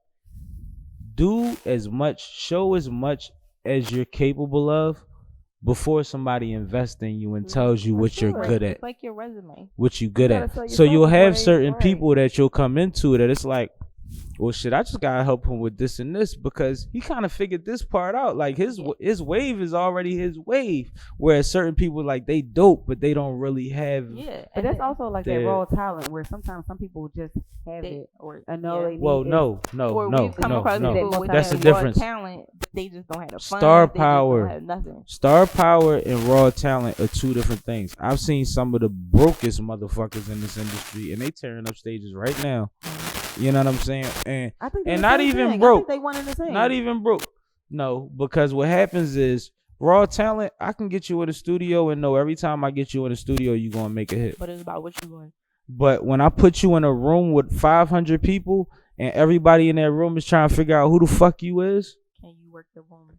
Do as much, show as much as you're capable of before somebody invests in you and tells you what you're good at. It's like your resume. What you good at. So you'll have certain people that you'll come into that it's like, well, shit, I just gotta help him with this and this because he kind of figured this part out. Like his wave is already his wave. Whereas certain people, like, they dope, but they don't really have. Yeah, but that's also like that raw talent where sometimes some people just have it or know they need well, it. no. That's the difference. Talent, but they just don't have the fun. Star they power, just don't have nothing. Star power and raw talent are two different things. I've seen some of the brokest motherfuckers in this industry, and they tearing up stages right now. You know what I'm saying? And I think not even broke. I think they one and the same. Not even broke. No, because what happens is raw talent, I can get you in the studio and know every time I get you in the studio, you're going to make a hit. But it's about what you want. But when I put you in a room with 500 people and everybody in that room is trying to figure out who the fuck you is, can you work the room?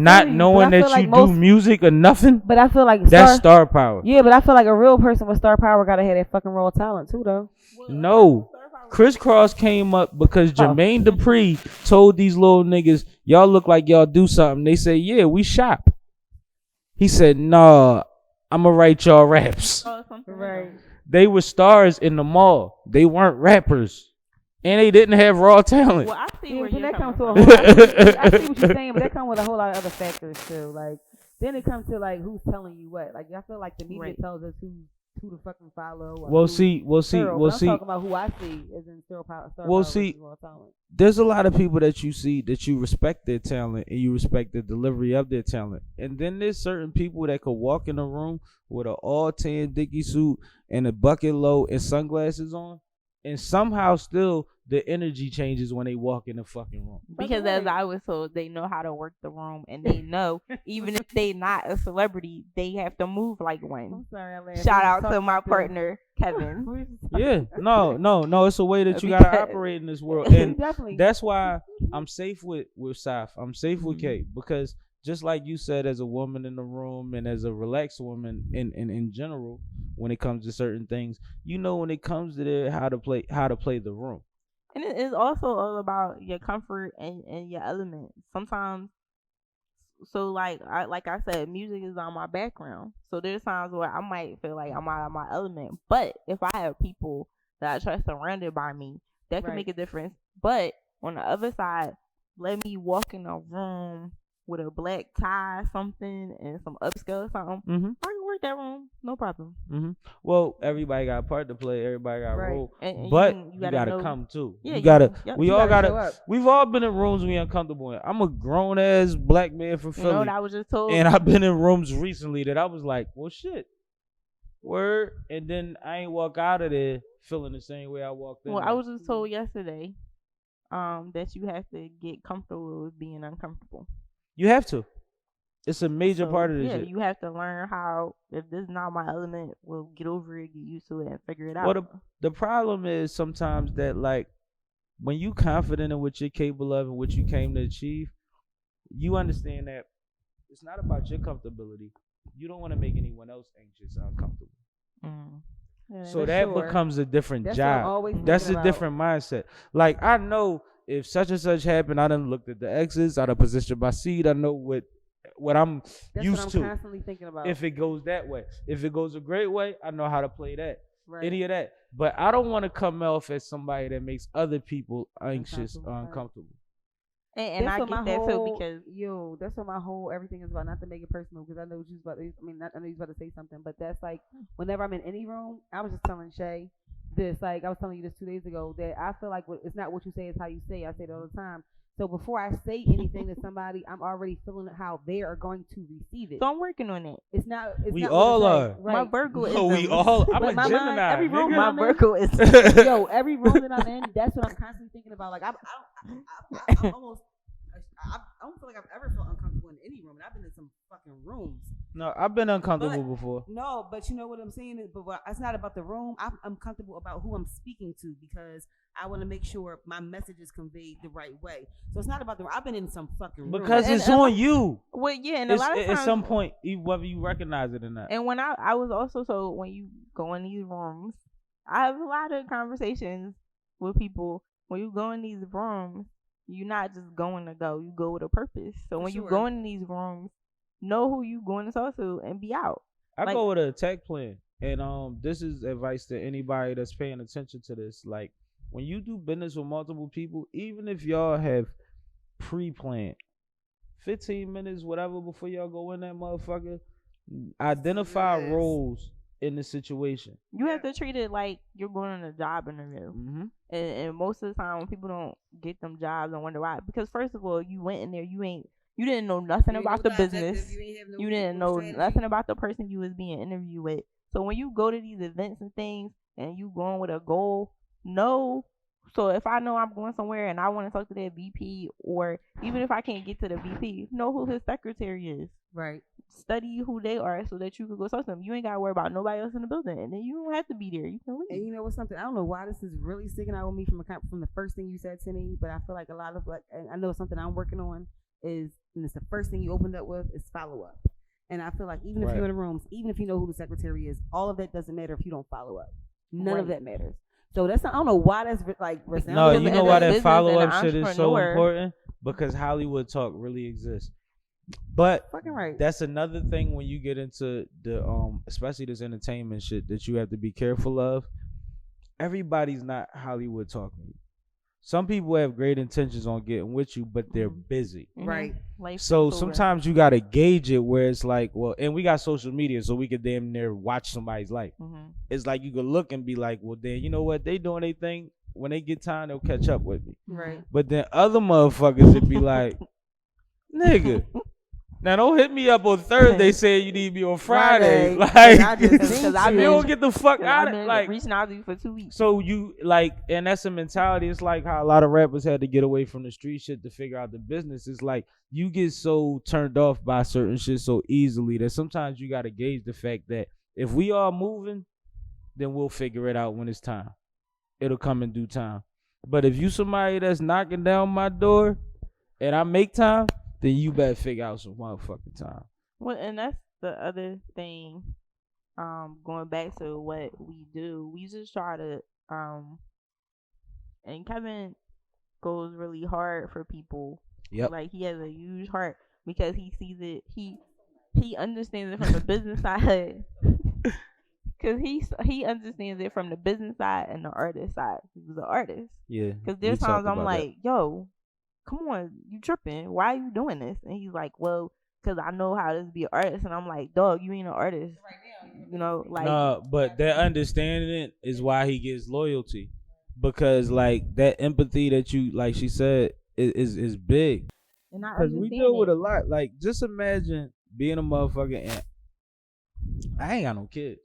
Not knowing that you do music or nothing. But I feel like that's star power. Yeah, but I feel like a real person with star power gotta have that fucking raw talent too, though. No. Criss Cross came up because Jermaine Dupri told these little niggas, y'all look like y'all do something. They say, yeah, we shop. He said, nah, I'ma write y'all raps. Right. They were stars in the mall. They weren't rappers. And they didn't have raw talent. Well, I see where you're coming from. I see what you're saying, but that comes with a whole lot of other factors too. Like, then it comes to like who's telling you what. Like, I feel like the media tells us who to fucking follow. We'll see. I'm talking about who I see as in star power. There's a lot of people that you see that you respect their talent and you respect the delivery of their talent. And then there's certain people that could walk in a room with an all tan Dickie suit and a bucket low and sunglasses on, and somehow still the energy changes when they walk in the fucking room. Because as I was told, they know how to work the room, and they know even if they not a celebrity, they have to move like one. I'm sorry, I laughed. Shout out to my partner, Kevin. Yeah, no, it's a way that you gotta operate in this world, and that's why I'm safe with Saf. I'm safe with Kate, because just like you said, as a woman in the room and as a relaxed woman in general, when it comes to certain things, you know, when it comes to there, how to play the room. And it is also all about your comfort and your element. Sometimes, so like I said, music is on my background. So there's times where I might feel like I'm out of my element. But if I have people that I trust surrounded by me, that can make a difference. But on the other side, let me walk in a room with a black tie, something, and some upscale something. I can work that room, no problem. Well, everybody got a part to play. Everybody got a role, and but you gotta come too. Yeah, We've all been in rooms we uncomfortable in. I'm a grown ass black man from Philly. You know what I was just told? And I've been in rooms recently that I was like, well, shit, word, and then I ain't walk out of there feeling the same way I walked in. Well, I was just told yesterday, that you have to get comfortable with being uncomfortable. You have to. It's a major part of this. Yeah, shit. You have to learn how, if this is not my element, we'll get over it, get used to it, and figure it out. Well, the problem is sometimes that, like, when you confident in what you're capable of and what you came to achieve, you understand that it's not about your comfortability. You don't want to make anyone else anxious or uncomfortable. Yeah, so that becomes a different job. That's a different mindset. Like, I know if such and such happened, I done looked at the exits, I done positioned my seat, I know what I'm used to. Constantly thinking about. If it goes that way. If it goes a great way, I know how to play that. Any of that. But I don't want to come off as somebody that makes other people anxious or uncomfortable. And I get that too, because that's what my whole everything is about. Not to make it personal, because I know what you was about to, I know you was about to say something, but that's like whenever I'm in any room, I was just telling Shay this, like I was telling you this 2 days ago, that I feel like it's not what you say, it's how you say. I say it all the time. So before I say anything to somebody, I'm already feeling how they are going to receive it. So I'm working on it. It's not. We not all are. Right. My Virgo is. We all. I'm a Gemini. Every room my Virgo is. Every room that I'm in, that's what I'm constantly thinking about. Like I'm almost. I don't feel like I've ever felt uncomfortable in any room, and I've been in some fucking rooms. No, I've been uncomfortable But- before. No, but you know what I'm saying is, but it's not about the room. I'm comfortable about who I'm speaking to because I want to make sure my message is conveyed the right way. So it's not about the. I've been in some fucking room. Because And- it's and- on you. Well, yeah, and a lot of At times, some point, whether you recognize it or not. and when I was also, so when you go in these rooms, I have a lot of conversations with people. When you go in these rooms, you're not just going to go. You go with a purpose. So when you Sure. go in these rooms, know who you going to talk to and be out. I Like- go with a tech plan, and this is advice to anybody that's paying attention to this. Like when you do business with multiple people, even if y'all have pre-planned 15 minutes, whatever, before y'all go in that motherfucker, identify Yes. roles in the situation. You have to treat it like you're going on a job interview. Mm-hmm. And most of the time, when people don't get them jobs, I wonder why. Because first of all, you went in there, you didn't know nothing about the business. You didn't know nothing about the person you was being interviewed with. So when you go to these events and things, and you going with a goal, know. So if I know I'm going somewhere and I want to talk to that VP, or even if I can't get to the VP, know who his secretary is. Right. Study who they are so that you can go talk to them. You ain't gotta worry about nobody else in the building, and then you don't have to be there. You can leave. And you know what's something? I don't know why this is really sticking out with me from the first thing you said to me, but I feel like a lot of and I know it's something I'm working on is, and it's the first thing you opened up with is follow up. And I feel like even if Right. you're in the rooms, even if you know who the secretary is, all of that doesn't matter if you don't follow up. None of Right. that matters. So that's not, I don't know why that's like. No, Because you as know a why that business follow and up an shit is so entrepreneur- important? Because Hollywood talk really exists. But fucking right. that's another thing when you get into the especially this entertainment shit that you have to be careful of. Everybody's not Hollywood talking. Some people have great intentions on getting with you, but they're busy. Mhm. Right. Life So takes over. sometimes you gotta gauge it where it's like, well, and we got social media, so we could damn near watch somebody's life. Mhm. It's like you could look and be like, well, then you know what, they doing their thing. When they get time, they'll catch up with me. Right. But then other motherfuckers would be like, nigga, now don't hit me up on Thursday saying you need me on Friday. Friday. Like, I just Because think I've you been- don't get the fuck 'Cause out I've of been like. reaching out to you for 2 weeks. So you like, and that's a mentality. It's like how a lot of rappers had to get away from the street shit to figure out the business. It's like you get so turned off by certain shit so easily that sometimes you got to gauge the fact that if we are moving, then we'll figure it out when it's time. It'll come in due time. But if you somebody that's knocking down my door and I make time, then you better figure out some motherfucking time. Well, and that's the other thing. Going back to what we do, we just try to and Kevin goes really hard for people. Yep. Like he has a huge heart because he sees it. He understands it from the business side. Cause he understands it from the business side and the artist side. He was an artist. Yeah. Cause there's we times talked I'm about that. like, yo, come on, you tripping? Why are you doing this? And he's like, well, cause I know how to be an artist. And I'm like, dog, you ain't an artist. You know, like No, but that understanding it is why he gets loyalty, because like that empathy that you, like she said, is big. and I Because we understand deal with it. a lot. Like just imagine being a motherfucker and I ain't got no kids.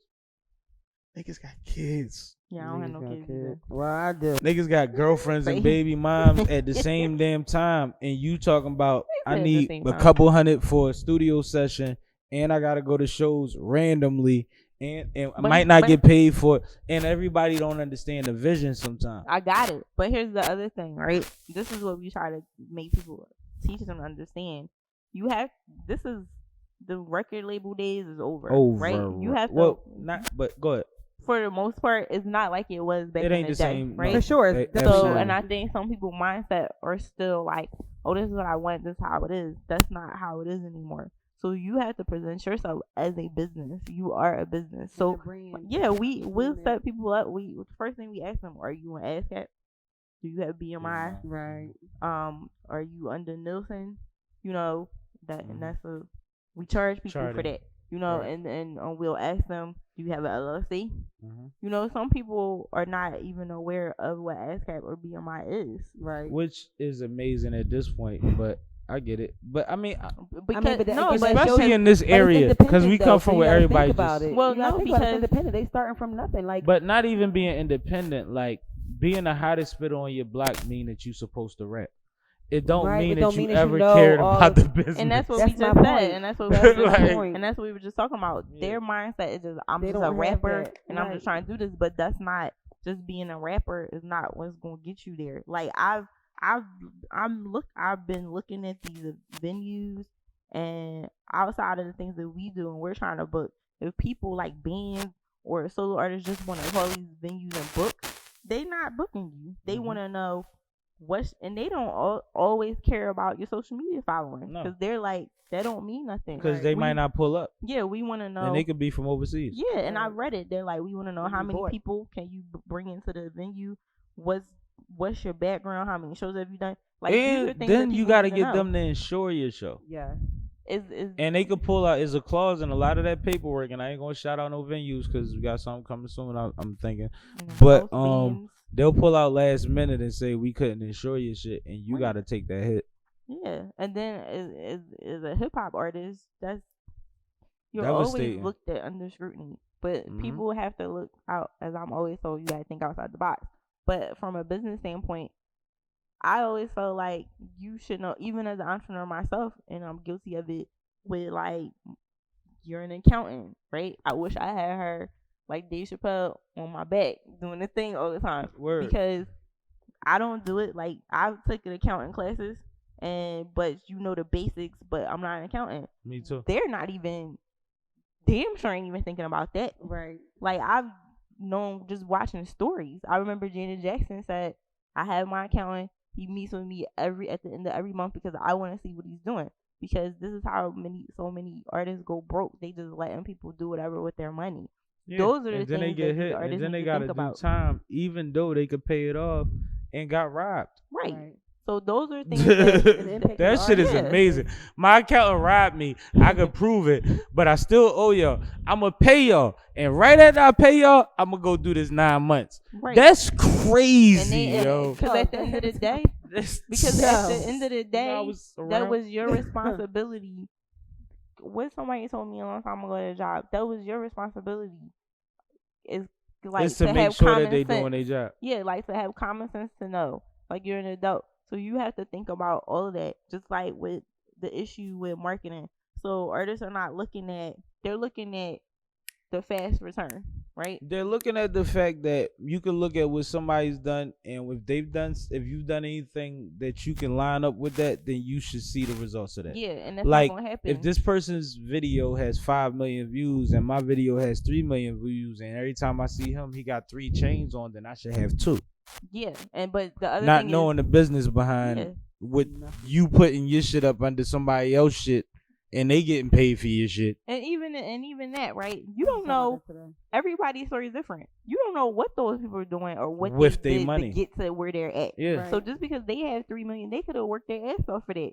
Niggas got kids. Yeah, I don't have no kids either. Well, I do. Niggas got girlfriends and Same. baby moms at the same damn time, and you talking about They I at the need same a time. couple hundred for a studio session, and I gotta go to shows randomly, and I But- might not but- get paid for it, and everybody don't understand the vision sometimes. I got it. But here's the other thing, right? This is what we try to make people teach them to understand. This is the record label days is over. Right? You have to Well, not, but go ahead. for the most part, it's not like it was back It in ain't the the day, same, right? For sure. A- That's So, absolutely. and I think some people mindset are still like, oh, this is what I want, this is how it is. That's not how it is anymore. So you have to present yourself as a business. You are a business. So yeah, we'll set people up. The first thing we ask them, are you an ASCAP? Do you have BMI? Right. Are you under Nielsen? You know that, and that's we charge people for Charting. that. You know, Right. and we'll ask them, do you have an LLC? Mhm. You know, some people are not even aware of what ASCAP or BMI is. Right. Which is amazing at this point, but I get it. But I mean, Because but that- no, it but shows especially you- in this But it's area, because we independent, come though, from so where you gotta think everybody about just. it. Well, You no, gotta think about it, it's because- independent. They starting from nothing. Like, But not even being independent, like being the hottest spitter on your block mean that you supposed to rap. it don't Right, mean it that don't you mean that you ever know cared all about the- the business. And that's what That's we my just point. said, and that's what That's we my just, point. and that's what we were just talking about. Yeah. Their mindset is just I'm They just don't a have rapper that, and I'm right. just trying to do this, but that's not just being a rapper is not what's gonna get you there. Like I've been looking at these venues and outside of the things that we do and we're trying to book. If people like bands or solo artists just want to call these venues and book, they not booking you. They want to know and they don't always care about your social media following No. because they're like that don't mean nothing Because they might not pull up. Yeah, we want to know. And they could be from overseas. Yeah, and I read it. They're like, we want to know When how you many bought. people can you bring into the venue? What's your background? How many shows have you done? Like these are And things then that you people got to need get know. them to insure your show. Yeah. Is And they could pull out, is a clause in a lot of that paperwork, and I ain't going to shout out no venues because we got something coming soon, I'm thinking. But most bands. they'll pull out last minute and say, we couldn't insure your shit, and you Right. got to take that hit. Yeah, and then as a hip hop artist, you're Devastating. always looked at under scrutiny. But Mhm. people have to look out, as I'm always told, you gotta think outside the box. But from a business standpoint, I always felt like you should know, even as an entrepreneur myself, and I'm guilty of it, with like, you're an accountant, right? I wish I had her like Dave Chappelle on my back doing the thing all the time. Word. Because I don't do it. Like, I've taken accounting classes, but you know the basics, but I'm not an accountant. Me too. They're not even, damn sure ain't even thinking about that. Right. Like, I've known just watching stories. I remember Janet Jackson said, I have my accountant. He meets with me at the end of every month because I want to see what he's doing. Because this is how so many artists go broke. They just letting people do whatever with their money. Yeah. Those are the And then they things get that hit, these artists and then need they to got to think do about. time, even though they could pay it off and got robbed. Right. So those are things that That shit is Yeah. amazing. My accountant robbed me. I could prove it, but I still owe y'all. I'm going to pay y'all. And right after I pay y'all, I'm going to go do this 9 months. Right. That's crazy, And yo. because at the end of the day, because at the end of the day, that was your responsibility. What somebody told me a long time ago at a job, that was your responsibility. Is like It's to make have sure that common they sense. doing their job. Yeah, like to have common sense to know, like you're an adult, so you have to think about all of that. Just like with the issue with marketing, so artists are not looking at; they're looking at the fast return, right? They're looking at the fact that you can look at what somebody's done, and if you've done anything that you can line up with that, then you should see the results of that. Yeah, and that's Like, not gonna happen. if this person's video has 5 million views and my video has 3 million views, and every time I see him, he got 3 chains on, then I should have 2. Yeah, but the other Not thing knowing the business behind Yeah. what you putting your shit up under somebody else shit, and they getting paid for your shit. and even that, right? You don't know. Everybody's story is different. You don't know what those people are doing or what With they their did money. to get to where they're at. Yeah. Right. So just because they have 3 million, they could have worked their ass off for that.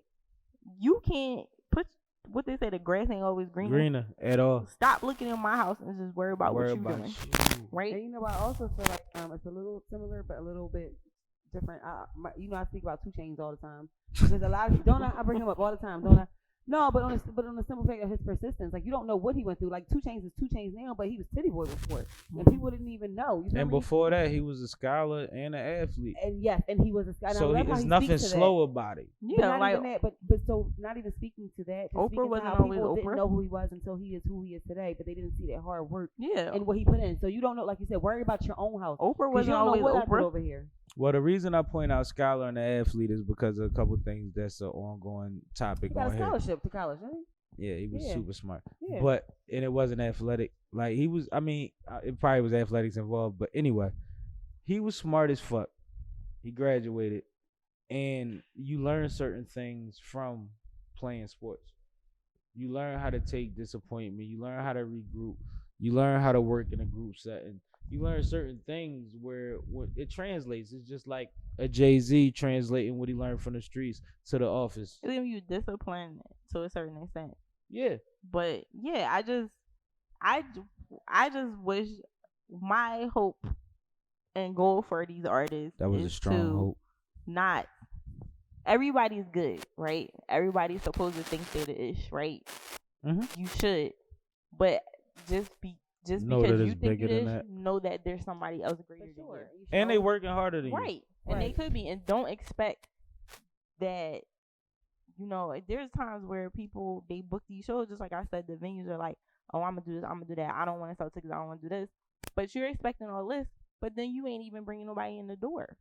You can't put what they say. The grass ain't always greener. At all. Stop looking in my house and just worry about Worry what you're about doing, you. right? And you know, I also feel like it's a little similar, but a little bit different. I speak about 2 Chainz all the time because a lot of I bring him up all the time, don't I? No, but on the simple fact of his persistence, like you don't know what he went through. Like 2 Chainz is 2 Chainz now, but he was Titty Boy before, and people didn't even know. You feel And me? before that, he was a scholar and an athlete. And yes, and he was a guy. So there's nothing slow about it. But Yeah, not like even that, but so not even speaking to that. Just Oprah speaking to wasn't how always people Oprah. didn't know who he was until he is who he is today, but they didn't see that hard work yeah. and what he put in. So you don't know, like you said, worry about your own house. Oprah 'Cause wasn't you don't always know what I Oprah. did over here. Well, the reason I point out scholar and the athlete is because of a couple things that's an ongoing topic He got a on here. scholarship to college, didn't Yeah, he was Yeah. super smart. Yeah. And it wasn't athletic. Like, he was, I mean, it probably was athletics involved. But anyway, he was smart as fuck. He graduated. And you learn certain things from playing sports. You learn how to take disappointment. You learn how to regroup. You learn how to work in a group setting. You learn certain things where it translates. It's just like a Jay-Z translating what he learned from the streets to the office. It gives you discipline to a certain extent. Yeah. But yeah, I just wish my hope and goal for these artists That was a is strong to hope. not everybody's good, right? Everybody's supposed to think they're the ish, right? Mm-hmm. You should, but just Know because that you it's think bigger you than the ish, that. know that there's somebody else greater than you. And they working harder than you. Right. And they could be, and don't expect that, you know, there's times where people, they book these shows, just like I said, the venues are like, oh, I'm gonna do this, I'm gonna do that, I don't want to sell tickets, I don't want to do this, but you're expecting all this, but then you ain't even bringing nobody in the door.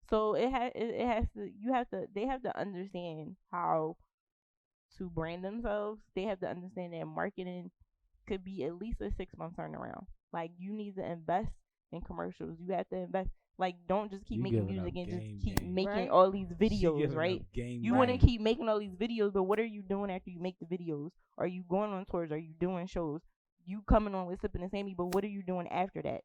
So it has to, they have to understand how to brand themselves. They have to understand that marketing could be at least a 6-month turnaround. Like, you need to invest in commercials. You have to invest. Like, don't just keep You making giving music up and just game, keep game. making Right. all these She videos, giving right? up game, You game. want to keep making all these videos, but what are you doing after you make the videos? Are you going on tours? Are you doing shows? You coming on with Sippin and Sammie, but what are you doing after that?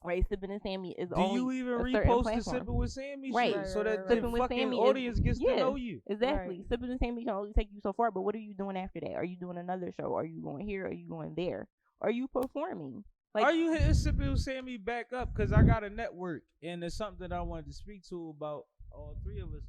Right, Sippin and Sammie is Do only you even a certain repost the platform. Sippin with Sammie Right. shit so that Right. the Sippin' with fucking Sammie audience gets to yeah, know you? Exactly. Right. Sippin and Sammie can only take you so far, but what are you doing after that? Are you doing another show? Are you going here? Are you going there? Are you performing? Like, Are you hitting Sippin with Sammie back up? Because I got a network, and it's something that I wanted to speak to about all three of us.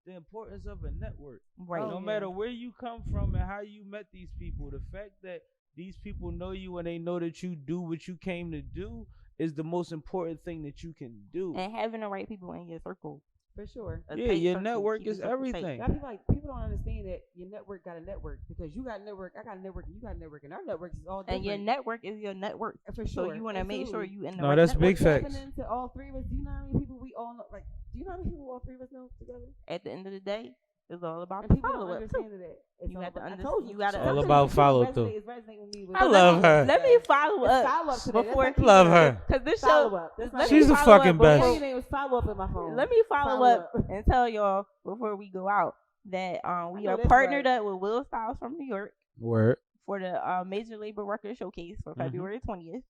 The importance of a network. right. No matter where you come from and how you met these people, the fact that these people know you and they know that you do what you came to do is the most important thing that you can do. And having the right people in your circle. For sure. A Yeah, tight your circle, network keep the is circle tight. everything. I feel like people don't understand that your network got a network, because you got a network, I got a network, and you got a network, and our networks is all different. And your network is your network. For So sure. you want to make sure Absolutely. you in the No, right that's network. big facts. What's happening to all three of us? Do you know how many people we all know? Like, do you know how many people all three of us know together? At the end of the day, it's all about And the people don't follow up. understand that. It's You all have to about- I understand- told you gotta something All that about really follow resonates- through. is resonating with me. I love her. Let me follow It's up follow up today. before. That's Love her. Because this follow show. up. That's let She's me the follow up fucking before- best. Your name was follow up in my phone. Let me follow up up. and tell y'all before we go out that we know are that's partnered right. up with Will Styles from New York Word. for the Major Labor Worker Showcase for Mhm. February 20th.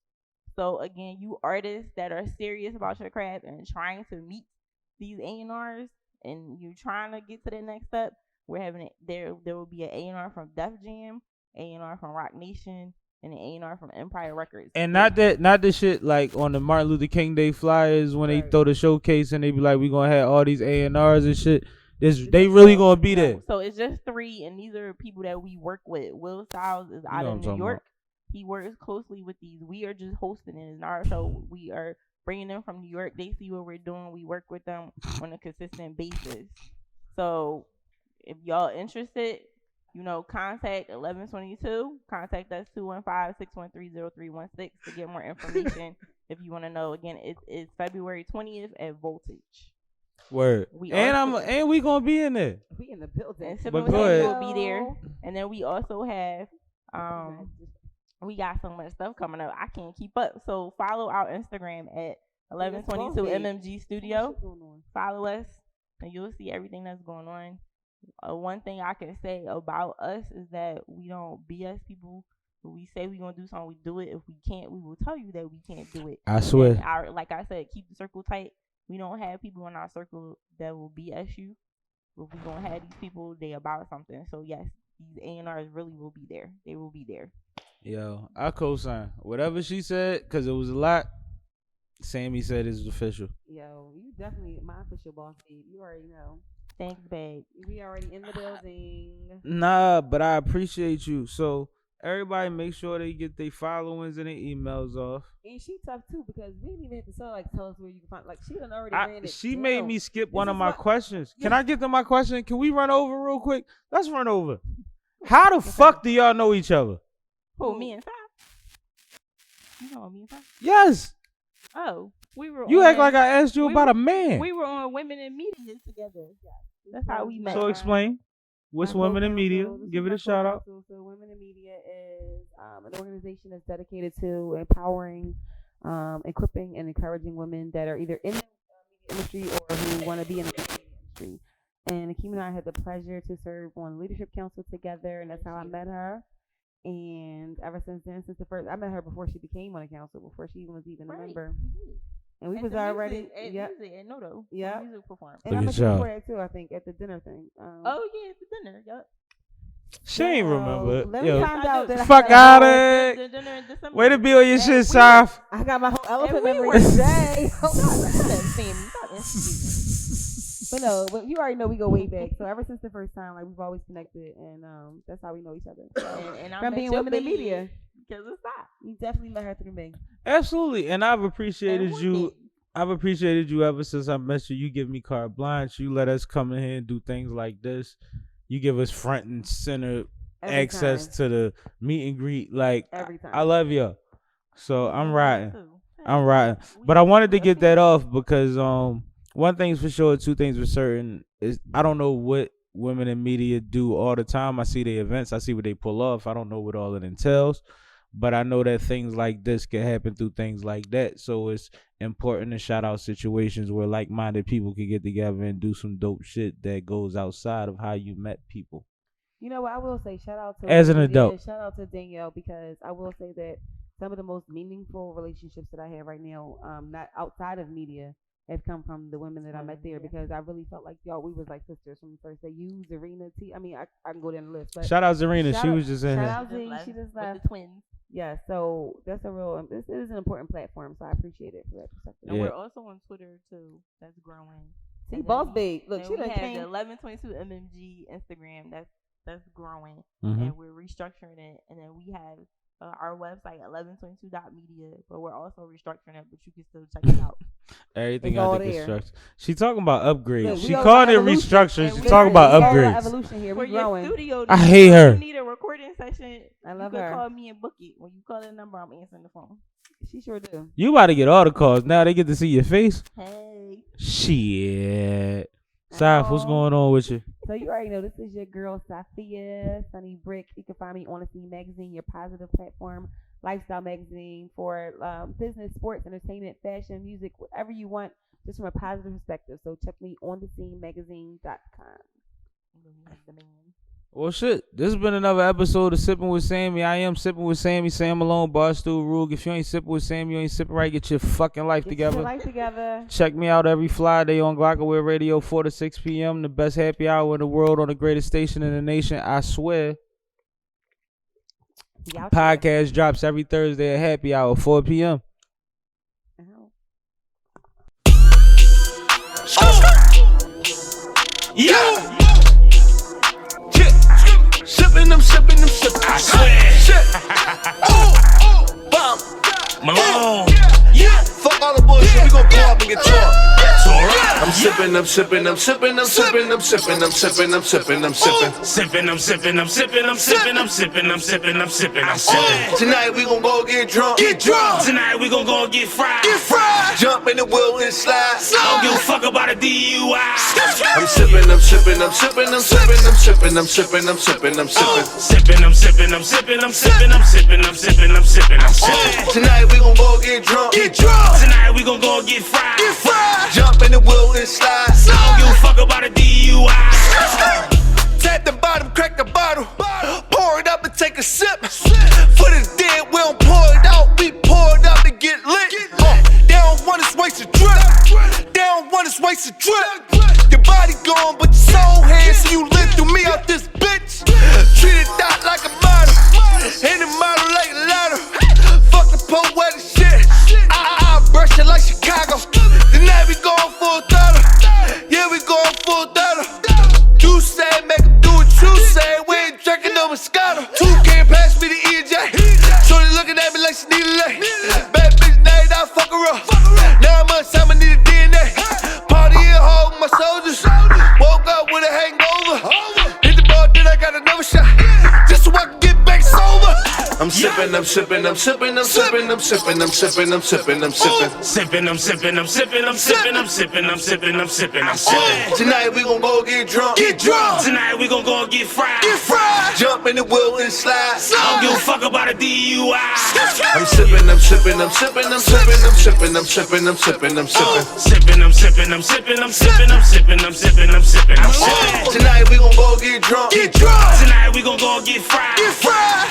So again, you artists that are serious about your craft and trying to meet these A&Rs and you're trying to get to the next step, we're having it. There will be an A&R from Def Jam, A&R from Rock Nation, and an A&R from Empire Records. And not the shit like on the Martin Luther King Day flyers when they Right. throw the showcase and they be like, we gonna have all these A&Rs and shit. They really gonna be there. So it's just 3, and these are people that we work with. Will Styles is out know what of I'm New talking York. He works closely with these. We are just hosting it in our show. We are bringing them from New York. They see what we're doing. We work with them on a consistent basis. So if y'all interested, contact 1122. Contact us 215-613-0316 to get more information. If you want to know, again, it's February 20th at Voltage. Word. We And we gonna be in there. We in the building. And But Sippin go with Sammie ahead. will be there. And then we also have we got so much stuff coming up. I can't keep up. So follow our Instagram at 1122 MMG Studio. Follow us and you'll see everything that's going on. One thing I can say about us is that we don't BS people. When we say we're going to do something, we do it. If we can't, we will tell you that we can't do it. I swear. And like I said, keep the circle tight. We don't have people in our circle that will BS you. But we're going to have these people, they about something. So yes, these A&Rs really will be there. They will be there. Yo, I co-sign whatever she said because it was a lot. Sammie said it's official. Yo, you definitely my official boss, babe. You already know. Thanks, babe. We already in the building. Nah, but I appreciate you. So everybody make sure they get their followings and their emails off. And she tough too because we didn't even have to tell us where you can find. Like she done already ran it. She down. made me skip one This of is my what- questions. Can I get to my question? Can we run over real quick? Let's run over. How the fuck do y'all know each other? Who, me and Fab? You know me and Fab? Yes. Oh, we were You on, act like I asked you we about were- a man. We were on Women in Media together. That's how we met. So explain. What's My Women in co-counsel, Media? this Give is it my a shout out. co-counsel. So Women in Media is an organization that's dedicated to empowering, equipping, and encouraging women that are either in the media industry or who want to be in the media industry. And Nikema and I had the pleasure to serve on leadership council together, and that's how I met her. And ever since then, I met her before she became on the council, before she was even a member. And we was already, at Noto. Yeah. Music performance. And I Look met at you y'all. before that too, I think, at the dinner thing. Oh yeah, it's the dinner. Yup. She ain't remember. Let me Yo, find out that fuck I outta got it. The dinner in December. way to be on your And shit, we Saf. I got my whole elephant we memory were- today. But But no, but you already know we go way back. So ever since the first time, like we've always connected, and that's how we know each other. So, and I from met being your women in baby media, because it's that. you definitely met her through me. Absolutely. And I've appreciated And you Whitney. I've appreciated you ever since I met you. You give me carte blanche. You let us come in here and do things like this. You give us front and center access to the meet and greet. Like, Every time. I love you. So I'm riding. But I wanted to get that off because one thing's for sure, two things for certain is I don't know what women in media do all the time. I see the events, I see what they pull off. I don't know what all it entails, but I know that things like this can happen through things like that. So it's important to shout out situations where like-minded people can get together and do some dope shit that goes outside of how you met people. You know what? I will say shout out to as an adult. Shout out to Danielle, because I will say that some of the most meaningful relationships that I have right now, not outside of media, have come from the women that I met there, because I really felt like we was like sisters from the first day. You, Zarina, T. I mean, I can go down the list. But shout out Zarina. She was just in here. Shout out Z. She just left. With the twins. Yeah, so that's a real. This is an important platform, so I appreciate it for that perspective. And we're also on Twitter too. That's growing. See, boss babe. Look, she done came. The 1122 MMG Instagram. That's growing, Mm-hmm. and we're restructuring it. And then we have our website 1122.media, but we're also restructuring it. But you can still check it out. Everything It's out all the there. construction. She talking about upgrades. Look, we She all called got it evolution. restructure. And She we talking got about all upgrades. Evolution here. For We your growing. studio, I hate her. You need a recording session. I love you can her. call me and book it. When you call the number, I'm answering the phone. She sure do. You about to get all the calls. Now they get to see your face. Hey. Shit. Saf, what's going on with you? So you already know this is your girl Safia Sunny Brick. You can find me on the Scene Magazine, your positive platform, lifestyle magazine for business, sports, entertainment, fashion, music, whatever you want, just from a positive perspective. So check me on thescenemagazine.com. Well, shit. This has been another episode of Sippin' with Sammie. I am Sippin' with Sammie, Sam Malone, Barstool, Rug. If you ain't sippin' with Sammie, you ain't sippin' right. Get your fucking life together. Get your life together. Check me out every Friday on Glocawear Radio, 4 to 6 p.m. The best happy hour in the world on the greatest station in the nation. I swear. Podcast drops every Thursday at happy hour, 4 p.m. Yeah. Sippin' them. I swear. Shit. Bomb. Malone. Yeah. Fuck all the bullshit. We gon' go up and get toreup. Toreup. I'm sippin'. Sippin', I'm sippin', I swear. Tonight we gon' go get drunk. Tonight we gon' go get fried. Jump in the wheel and slide. I don't give a fuck about a DUI. I'm sippin'. I swear. Tonight we gon' go get drunk. Tonight we gon' go get fried. Jump in the wheel and slide. I don't give a fuck about a DUI. Tap the bottom, crack the bottle. Pour it up and take a sip. For the dead, we don't pour it out. We pour it up and get lit. They don't want us waste a drip. They don't want us waste a drip. Your body gone, but your soul here. So you live through me out this bitch. Treat it out like a model. Hit the model like a ladder. Fuck the poetic shit. I brush it like Chicago. Tonight we going full throttle. Yeah, we going full throttle. You say, make him do what you say. We ain't drinking no Moscato. 2 can't pass me the EJ. Shorty looking at me like she need a leg. Bad bitch night, I fuck her up. Now much time I need a DNA. Party at home with my soldiers. Woke up with a hangover. Hit the ball, then I got another shot. Just so I can get back sober. I'm sippin'. I swear. Tonight we gon' go get drunk. Tonight we gon' go get fried. Jump in the wheel and slide. I don't give a fuck about a DUI. I'm sippin'. I swear. Tonight we gon' go get drunk. Tonight we gon' go get fried.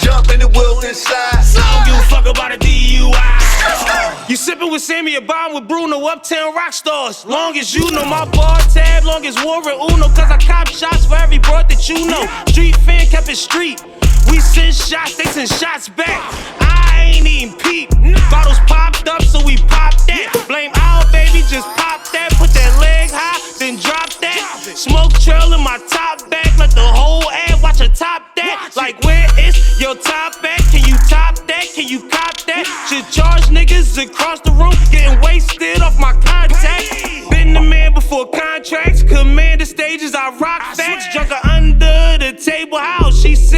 Jump in the wheel and slide. I don't give a fuck about a DUI. You sippin' with Sammie, a bomb with Bruno, uptown rock stars. Long as you know my bar tab, long as war and Uno, cause I cop shots for every broad that you know. Street fan kept it street. We send shots, they send shots back. I ain't even peep. Bottles popped up, so we popped that. Blame out, baby, just pop that. Put that leg high, then drop that. Smoke trail in my top bag, let the whole ad watch a top that. Like, where is your top at? Can you top that? Can you cop that? Should charge niggas across the room, getting wasted off my con.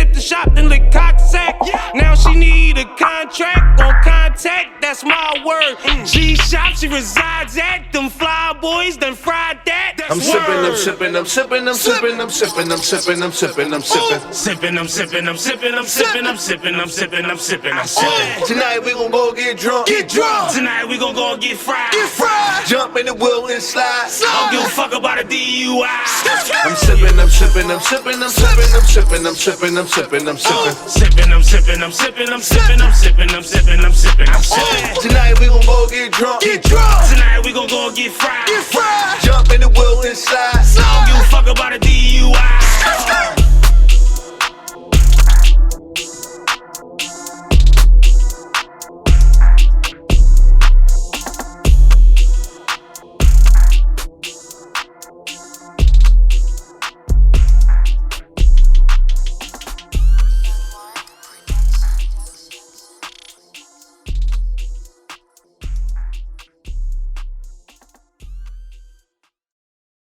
sip the shop, then lick cock sack. Now she need a contract on contact, that's my word. G-Shop, she resides at them fly boys, done fried that. I'm sippin', I'm sippin', I'm sippin', I'm sippin', I'm sippin', I'm sippin', I'm sippin', I'm sippin'. Sippin', I'm sippin', I'm sippin', I'm sippin', I'm sippin', I'm sippin', I'm sippin', I'm sippin'. Tonight we gon' go get drunk. Get drunk. Tonight we gon' go get fried. Get fried. Jump in the wheel and slide. I don't give a fuck about a DUI. I'm sippin', I'm sippin', I'm sippin', I'm sippin', I'm sippin', I'm sippin', I'm sippin', I'm sippin'. Sippin', I'm sippin', I'm sippin', I'm sippin', I'm sippin', I'm sippin', I'm sippin', I'm sippin'. Tonight we gon' go get drunk. Get drunk. Tonight we gon' go get fried. Get fried. Jump in the wheel and slide. I don't give a fuck about a DUI.